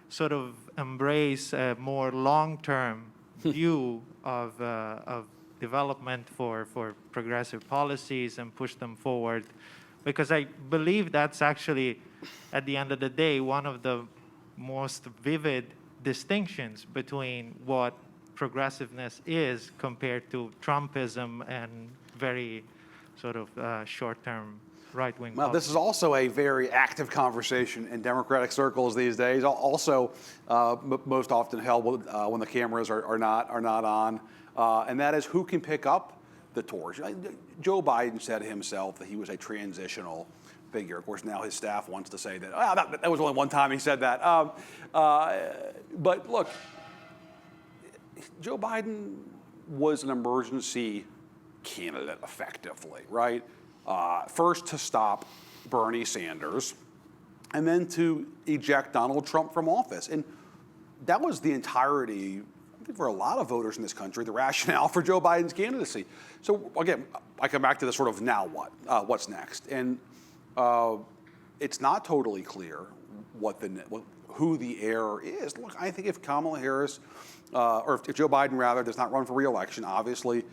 sort of embrace a more long-term view of development for progressive policies and push them forward? Because I believe that's actually at the end of the day, one of the most vivid distinctions between what progressiveness is compared to Trumpism and very sort of short-term right-wing Well, this is also a very active conversation in Democratic circles these days. Also, most often held when the cameras are not on, and that is who can pick up the torch. Joe Biden said himself that he was a transitional figure. Of course, now his staff wants to say that that was only one time he said that. But look, Joe Biden was an emergency candidate, effectively, right? First to stop Bernie Sanders, and then to eject Donald Trump from office. And that was the entirety, I think for a lot of voters in this country, the rationale for Joe Biden's candidacy. So again, I come back to the sort of now what, what's next? And it's not totally clear who the heir is. Look, I think if Kamala Harris, or if Joe Biden rather does not run for re-election, obviously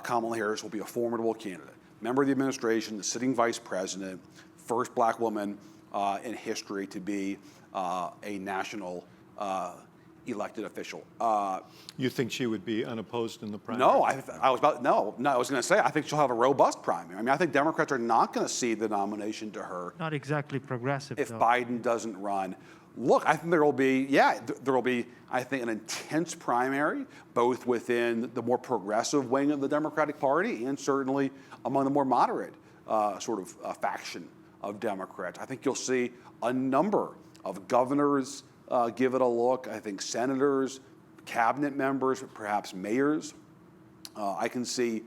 Kamala Harris will be a formidable candidate. Member of the administration, the sitting vice president, first black woman in history to be a national elected official. You think she would be unopposed in the primary? No, I was going to say I think she'll have a robust primary. I mean, I think Democrats are not going to cede the nomination to her. not exactly progressive, If though. Biden doesn't run. Look, I think there will be, I think, an intense primary, both within the more progressive wing of the Democratic Party and certainly among the more moderate faction of Democrats. I think you'll see a number of governors give it a look. I think senators, cabinet members, perhaps mayors. I can see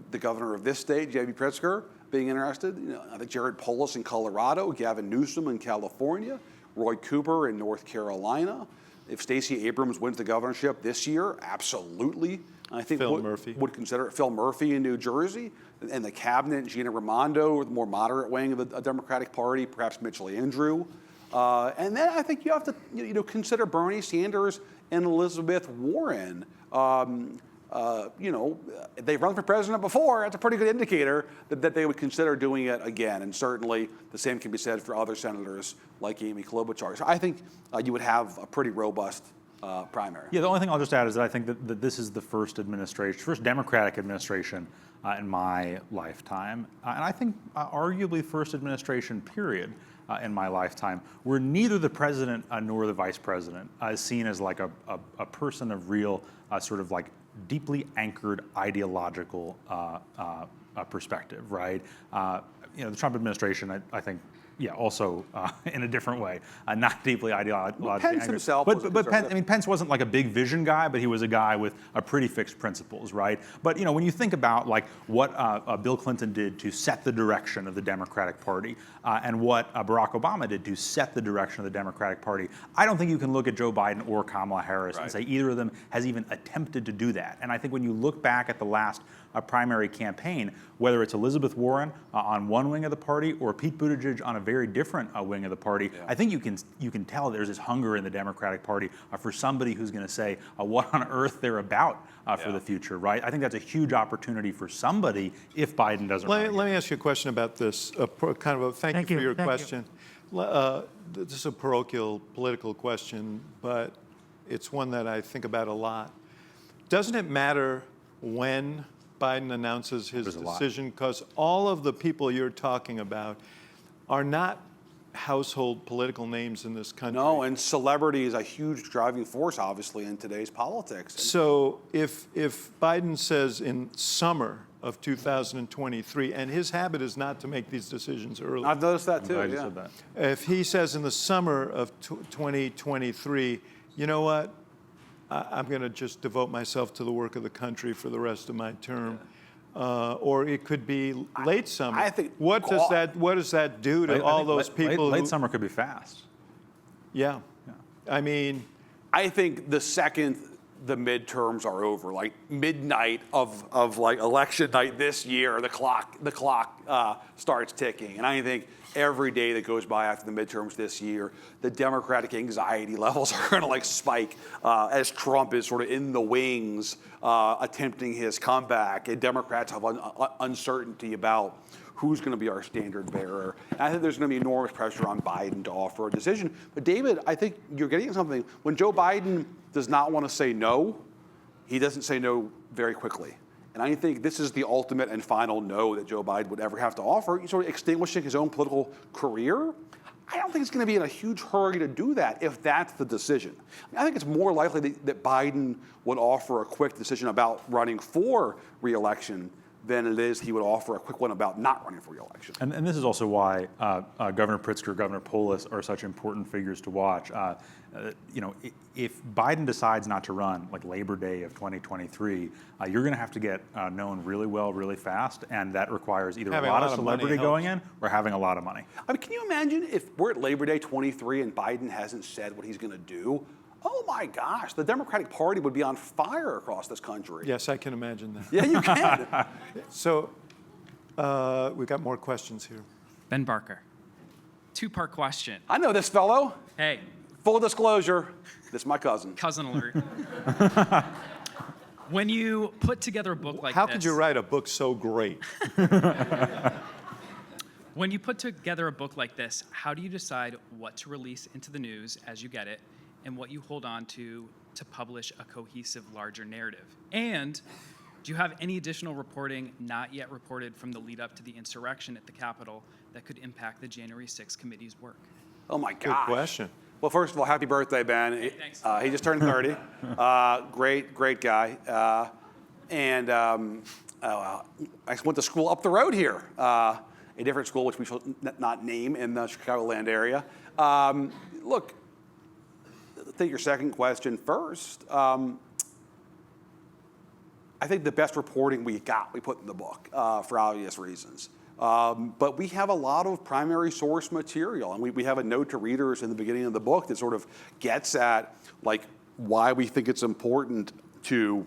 the governor of this state, J.B. Pritzker, being interested. I think Jared Polis in Colorado, Gavin Newsom in California, Roy Cooper in North Carolina. If Stacey Abrams wins the governorship this year, absolutely. I think would consider it. Phil Murphy in New Jersey, and the cabinet, Gina Raimondo, the more moderate wing of the Democratic Party, perhaps Mitchell Andrew. And then I think you have to consider Bernie Sanders and Elizabeth Warren. They've run for president before. That's a pretty good indicator that they would consider doing it again. And certainly the same can be said for other senators like Amy Klobuchar. So I think you would have a pretty robust primary. Yeah, the only thing I'll just add is that I think that this is the first Democratic administration in my lifetime. And I think arguably first administration period in my lifetime where neither the president nor the vice president is seen as like a person of real deeply anchored ideological perspective, right? The Trump administration, I think, also in a different way, not deeply ideologically Pence anchored. himself But Pence wasn't like a big vision guy, but he was a guy with a pretty fixed principles, right? But when you think about like what Bill Clinton did to set the direction of the Democratic Party and what Barack Obama did to set the direction of the Democratic Party, I don't think you can look at Joe Biden or Kamala Harris and say either of them has even attempted to do that. And I think when you look back at the last primary campaign, whether it's Elizabeth Warren on one wing of the party or Pete Buttigieg on a very different wing of the party, I think you can tell there's this hunger in the Democratic Party for somebody who's going to say what on earth they're about for the future, right? I think that's a huge opportunity for somebody if Biden doesn't run again. Let me ask you a question about this. Thank you for your question. This is a parochial political question, but it's one that I think about a lot. Doesn't it matter when Biden announces his decision? Because all of the people you're talking about are not household political names in this country. No, and celebrity is a huge driving force, obviously, in today's politics. So if Biden says in summer of 2023, and his habit is not to make these decisions early. I've noticed that too, I'm glad you said that. If he says in the summer of 2023, you know what? I'm going to just devote myself to the work of the country for the rest of my term. Or it could be late summer. I think what does that do to all those people? Late summer could be fast. Yeah. I mean, I think the second the midterms are over, like midnight of like election night this year, the clock starts ticking. And I think every day that goes by after the midterms this year, the Democratic anxiety levels are going to like spike as Trump is sort of in the wings attempting his comeback, and Democrats have uncertainty about who's going to be our standard bearer. And I think there's going to be enormous pressure on Biden to offer a decision. But David, I think you're getting something. When Joe Biden does not want to say no, he doesn't say no very quickly. And I think this is the ultimate and final no that Joe Biden would ever have to offer, sort of extinguishing his own political career. I don't think he's going to be in a huge hurry to do that if that's the decision. I think it's more likely that Biden would offer a quick decision about running for re-election than it is he would offer a quick one about not running for re-election. And this is also why Governor Pritzker, Governor Polis are such important figures to watch. If Biden decides not to run, like Labor Day of 2023, you're going to have to get known really well, really fast, and that requires either Having a lot a of lot of money celebrity helps. going in or having a lot of money. I mean, can you imagine if we're at Labor Day 23 and Biden hasn't said what he's going to do? Oh my gosh, the Democratic Party would be on fire across this country. Yes, I can imagine that. Yeah, you can. So we've got more questions here. Ben Barker. Two-part question. I know this fellow. Hey, Full disclosure, this is my cousin. cousin alert. When you put together a book like How this, could you write a book so great? when you put together a book like this, how do you decide what to release into the news as you get it, and what you hold on to publish a cohesive, larger narrative? And do you have any additional reporting not yet reported from the lead up to the insurrection at the Capitol that could impact the January 6th committee's work? Oh my Good gosh. question. Well, first of all, happy birthday, Ben. Thanks. He just turned 30. Great guy. I went to school up the road here, a different school which we shall not name in the Chicagoland area. Look, take your second question first. I think the best reporting we put in the book for obvious reasons. But we have a lot of primary source material, and we have a note to readers in the beginning of the book that sort of gets at like why we think it's important to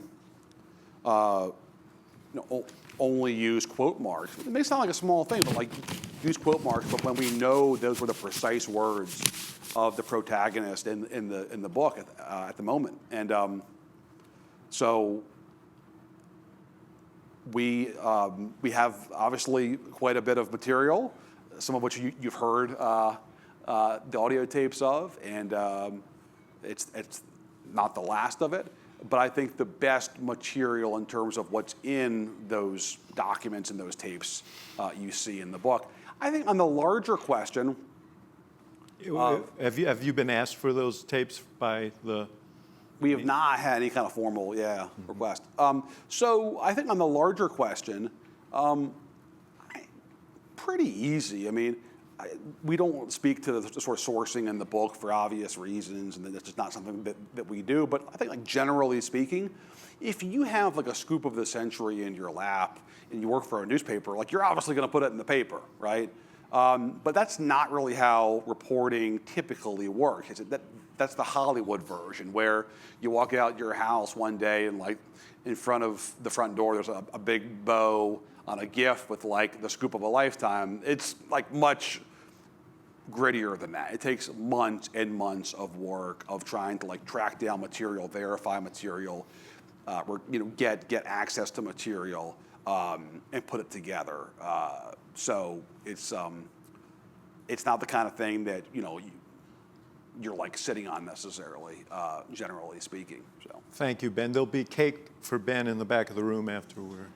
only use quote marks. It may sound like a small thing, but like use quote marks, but when we know those were the precise words of the protagonist in the book at the moment, and so. We have obviously quite a bit of material, some of which you've heard the audio tapes of, and it's not the last of it. But I think the best material in terms of what's in those documents and those tapes you see in the book. I think on the larger question, Have you been asked for those tapes by the? we have not had any kind of formal, request. So I think on the larger question, pretty easy. I mean, we don't speak to the sort of sourcing in the book for obvious reasons, and that's just not something that we do. But I think, like generally speaking, if you have like a scoop of the century in your lap and you work for a newspaper, like you're obviously going to put it in the paper, right? But that's not really how reporting typically works. That's the Hollywood version, where you walk out your house one day and like in front of the front door there's a big bow on a gift with like the scoop of a lifetime. It's like much grittier than that. It takes months and months of work of trying to like track down material, verify material, get access to material, and put it together. So it's not the kind of thing that you're like sitting on necessarily, generally speaking. So Thank you, Ben. There'll be cake for Ben in the back of the room after we're.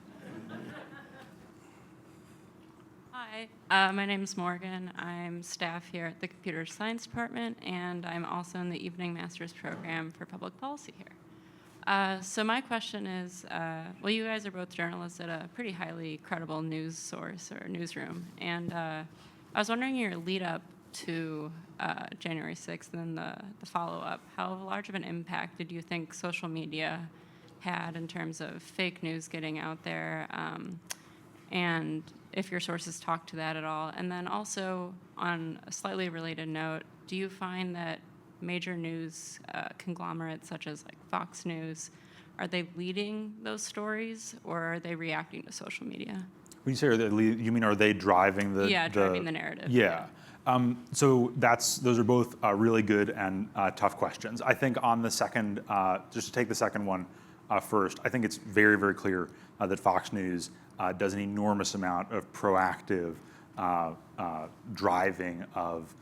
Hi, my name is Morgan. I'm staff here at the Computer Science Department, and I'm also in the Evening Master's Program for Public Policy here. So my question is, well, you guys are both journalists at a pretty highly credible news source or newsroom, and I was wondering your lead up to January 6th and then the follow-up, how large of an impact did you think social media had in terms of fake news getting out there, and if your sources talk to that at all? And then also, on a slightly related note, do you find that major news conglomerates such as like Fox News, are they leading those stories or are they reacting to social media? When you say you mean are they driving the? Yeah, driving the narrative. Yeah. So those are both really good and tough questions. I think on the second, just to take the second one first, I think it's very, very clear that Fox News does an enormous amount of proactive driving of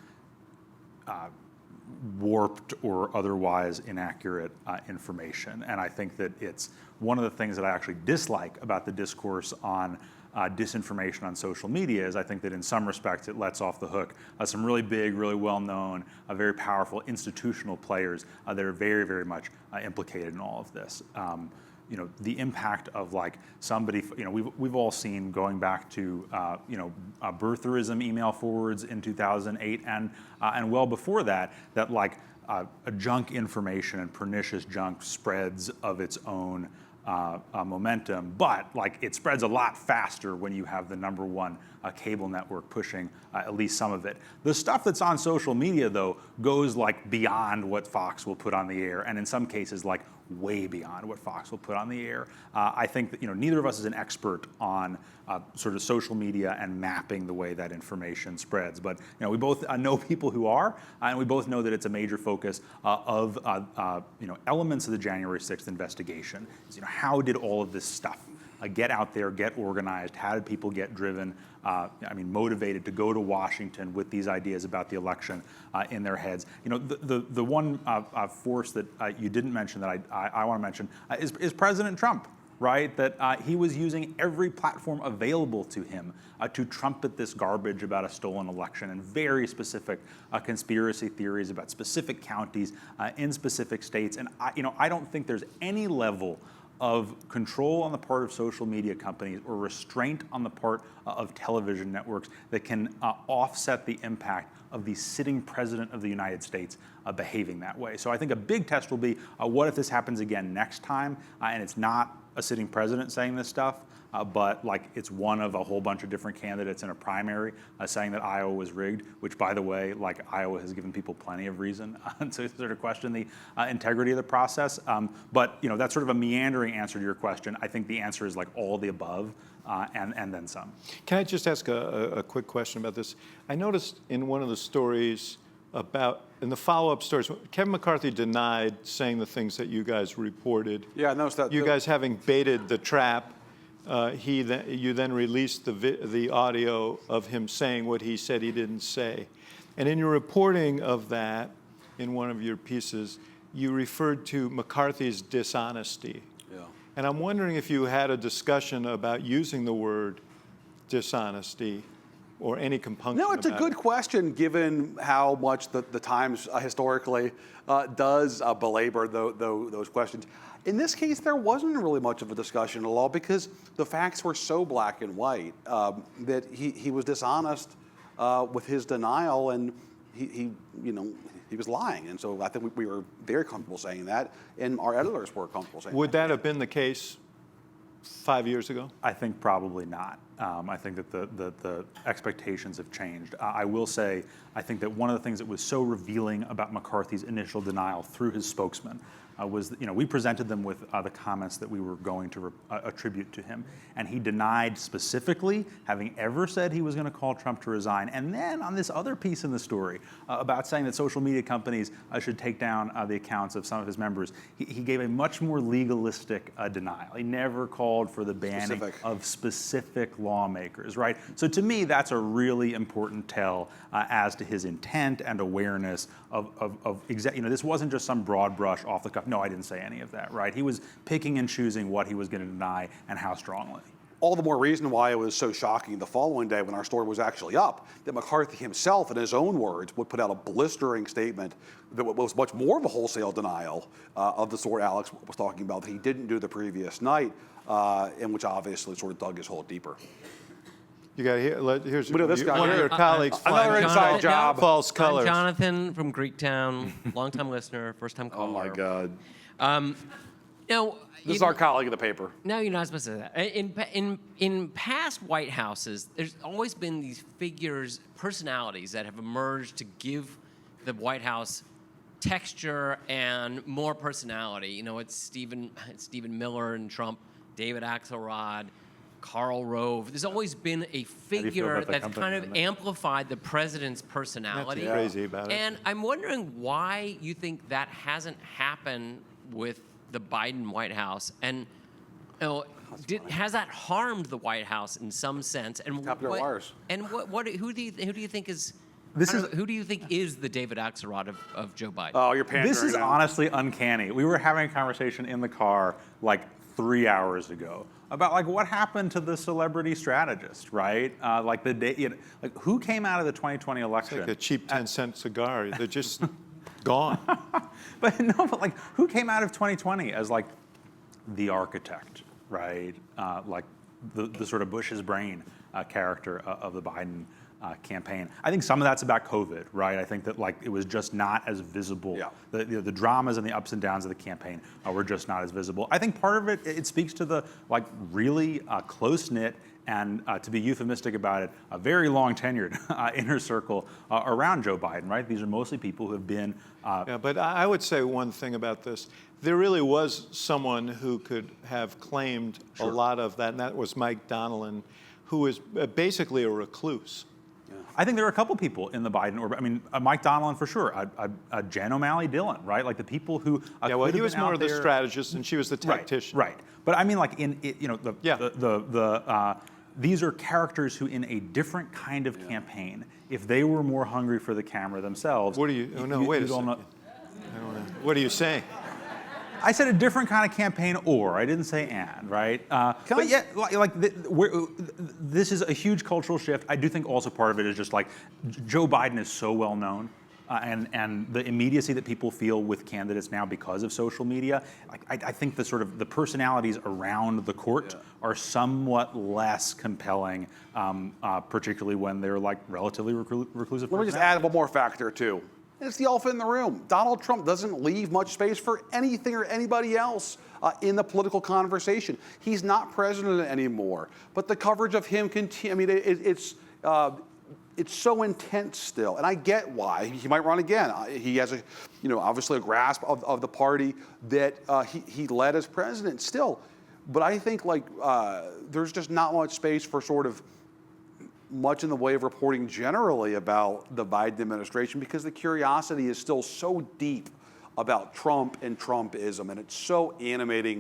warped or otherwise inaccurate information. And I think that it's one of the things that I actually dislike about the discourse on disinformation on social media is I think that in some respects it lets off the hook some really big, really well-known, very powerful institutional players that are very, very much implicated in all of this. The impact of like somebody, we've all seen going back to, birtherism email forwards in 2008 and well before that like a junk information and pernicious junk spreads of its own momentum, but like it spreads a lot faster when you have the number one cable network pushing at least some of it. The stuff that's on social media though goes like beyond what Fox will put on the air, and in some cases like way beyond what Fox will put on the air. I think that neither of us is an expert on sort of social media and mapping the way that information spreads, but we both know people who are, and we both know that it's a major focus of elements of the January 6th investigation. Is, how did all of this stuff get out there, get organized? How did people get driven, motivated to go to Washington with these ideas about the election in their heads? The one force that you didn't mention that I want to mention is President Trump, right? That he was using every platform available to him to trumpet this garbage about a stolen election and very specific conspiracy theories about specific counties in specific states. And I don't think there's any level of control on the part of social media companies or restraint on the part of television networks that can offset the impact of the sitting president of the United States behaving that way. So I think a big test will be what if this happens again next time and it's not a sitting president saying this stuff, but like it's one of a whole bunch of different candidates in a primary saying that Iowa was rigged, which by the way, like Iowa has given people plenty of reason to sort of question the integrity of the process. But that's sort of a meandering answer to your question. I think the answer is like all the above and then some. Can I just ask a quick question about this? I noticed in one of the stories in the follow-up stories, Kevin McCarthy denied saying the things that you guys reported. Yeah, I noticed that. You guys having baited the trap, you then released the audio of him saying what he said he didn't say. And in your reporting of that, in one of your pieces, you referred to McCarthy's dishonesty. Yeah. And I'm wondering if you had a discussion about using the word dishonesty or any compunction. No, it's a good question given how much the Times historically does belabor those questions. In this case, there wasn't really much of a discussion at all because the facts were so black and white that he was dishonest with his denial, and he was lying. And so I think we were very comfortable saying that, and our editors were comfortable saying that. Would that have been the case 5 years ago? I think probably not. I think that the expectations have changed. I will say, I think that one of the things that was so revealing about McCarthy's initial denial through his spokesman was, we presented them with the comments that we were going to attribute to him. And he denied specifically having ever said he was going to call Trump to resign. And then on this other piece in the story about saying that social media companies should take down the accounts of some of his members, he gave a much more legalistic denial. He never called for the banning of specific lawmakers, right? So to me, that's a really important tell as to his intent and awareness of this wasn't just some broad brush off the cuff. No, I didn't say any of that, right? He was picking and choosing what he was going to deny and how strongly. All the more reason why it was so shocking the following day when our story was actually up, that McCarthy himself, in his own words, would put out a blistering statement that was much more of a wholesale denial of the sort Alex was talking about that he didn't do the previous night, and which obviously sort of dug his hole deeper. You got to here's We know this guy one of here. your colleagues. Another inside job. False colors. I'm Jonathan from Greektown, longtime listener, first time caller. Oh my God. This is our colleague in the paper. No, you're not supposed to say that. In past White Houses, there's always been these figures, personalities that have emerged to give the White House texture and more personality. It's Stephen Miller and Trump, David Axelrod, Karl Rove. There's always been a figure about the that's company kind of and that? amplified the president's personality. Not too crazy about it. And I'm wondering why you think that hasn't happened with the Biden White House. And has that harmed the White House in some sense? And Top of their wires. And who do you think is who do you think is the David Axelrod of Joe Biden? Oh, you're pandering. This is now. honestly uncanny. We were having a conversation in the car like 3 hours ago about like what happened to the celebrity strategist, right? Like the day, like who came out of the 2020 election? Like a cheap 10-cent cigar. They're just gone. But no, but like who came out of 2020 as like the architect, right? Like the sort of Bush's brain character of the Biden campaign. I think some of that's about COVID, right? I think that like it was just not as visible. Yeah. The dramas and the ups and downs of the campaign were just not as visible. I think part of it speaks to the like really close-knit and to be euphemistic about it, a very long tenured inner circle around Joe Biden, right? These are mostly people who have been. Yeah, but I would say one thing about this. There really was someone who could have claimed a lot of that, and that was Mike Donnellan, who is basically a recluse. I think there are a couple people in the Biden orbit. I mean, Mike Donnellan for sure, Jen O'Malley Dillon, right? Like the people who. Yeah, well, could he have was been more out of the there. strategist, and she was the tactician. Right. But I mean, like Yeah. these are characters who, in a different kind of campaign, if they were more hungry for the camera themselves. What are you? Oh no, wait a second. I don't know. What are you saying? I said a different kind of campaign, or I didn't say and, right? But yeah, this is a huge cultural shift. I do think also part of it is just like Joe Biden is so well known, and the immediacy that people feel with candidates now because of social media. Like I think the sort of the personalities around the court are somewhat less compelling, particularly when they're like relatively reclusive. Let me just add one more factor or two. It's the elephant in the room. Donald Trump doesn't leave much space for anything or anybody else in the political conversation. He's not president anymore, but the coverage of him I mean, it's so intense still, and I get why he might run again. He has obviously a grasp of the party that he led as president still, but I think like there's just not much space for sort of much in the way of reporting generally about the Biden administration because the curiosity is still so deep about Trump and Trumpism, and it's so animating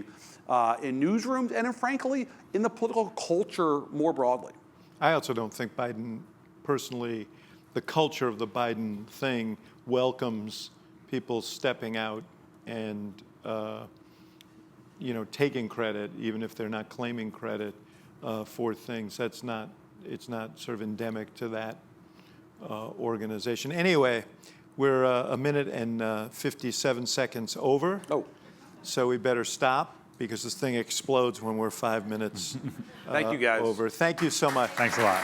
in newsrooms and frankly in the political culture more broadly. I also don't think Biden, personally, the culture of the Biden thing welcomes people stepping out and taking credit, even if they're not claiming credit for things. It's not sort of endemic to that organization. Anyway, we're a minute and 57 seconds over. Oh. So we better stop because this thing explodes when we're 5 minutes Thank you, guys. over. Thank you so much. Thanks a lot.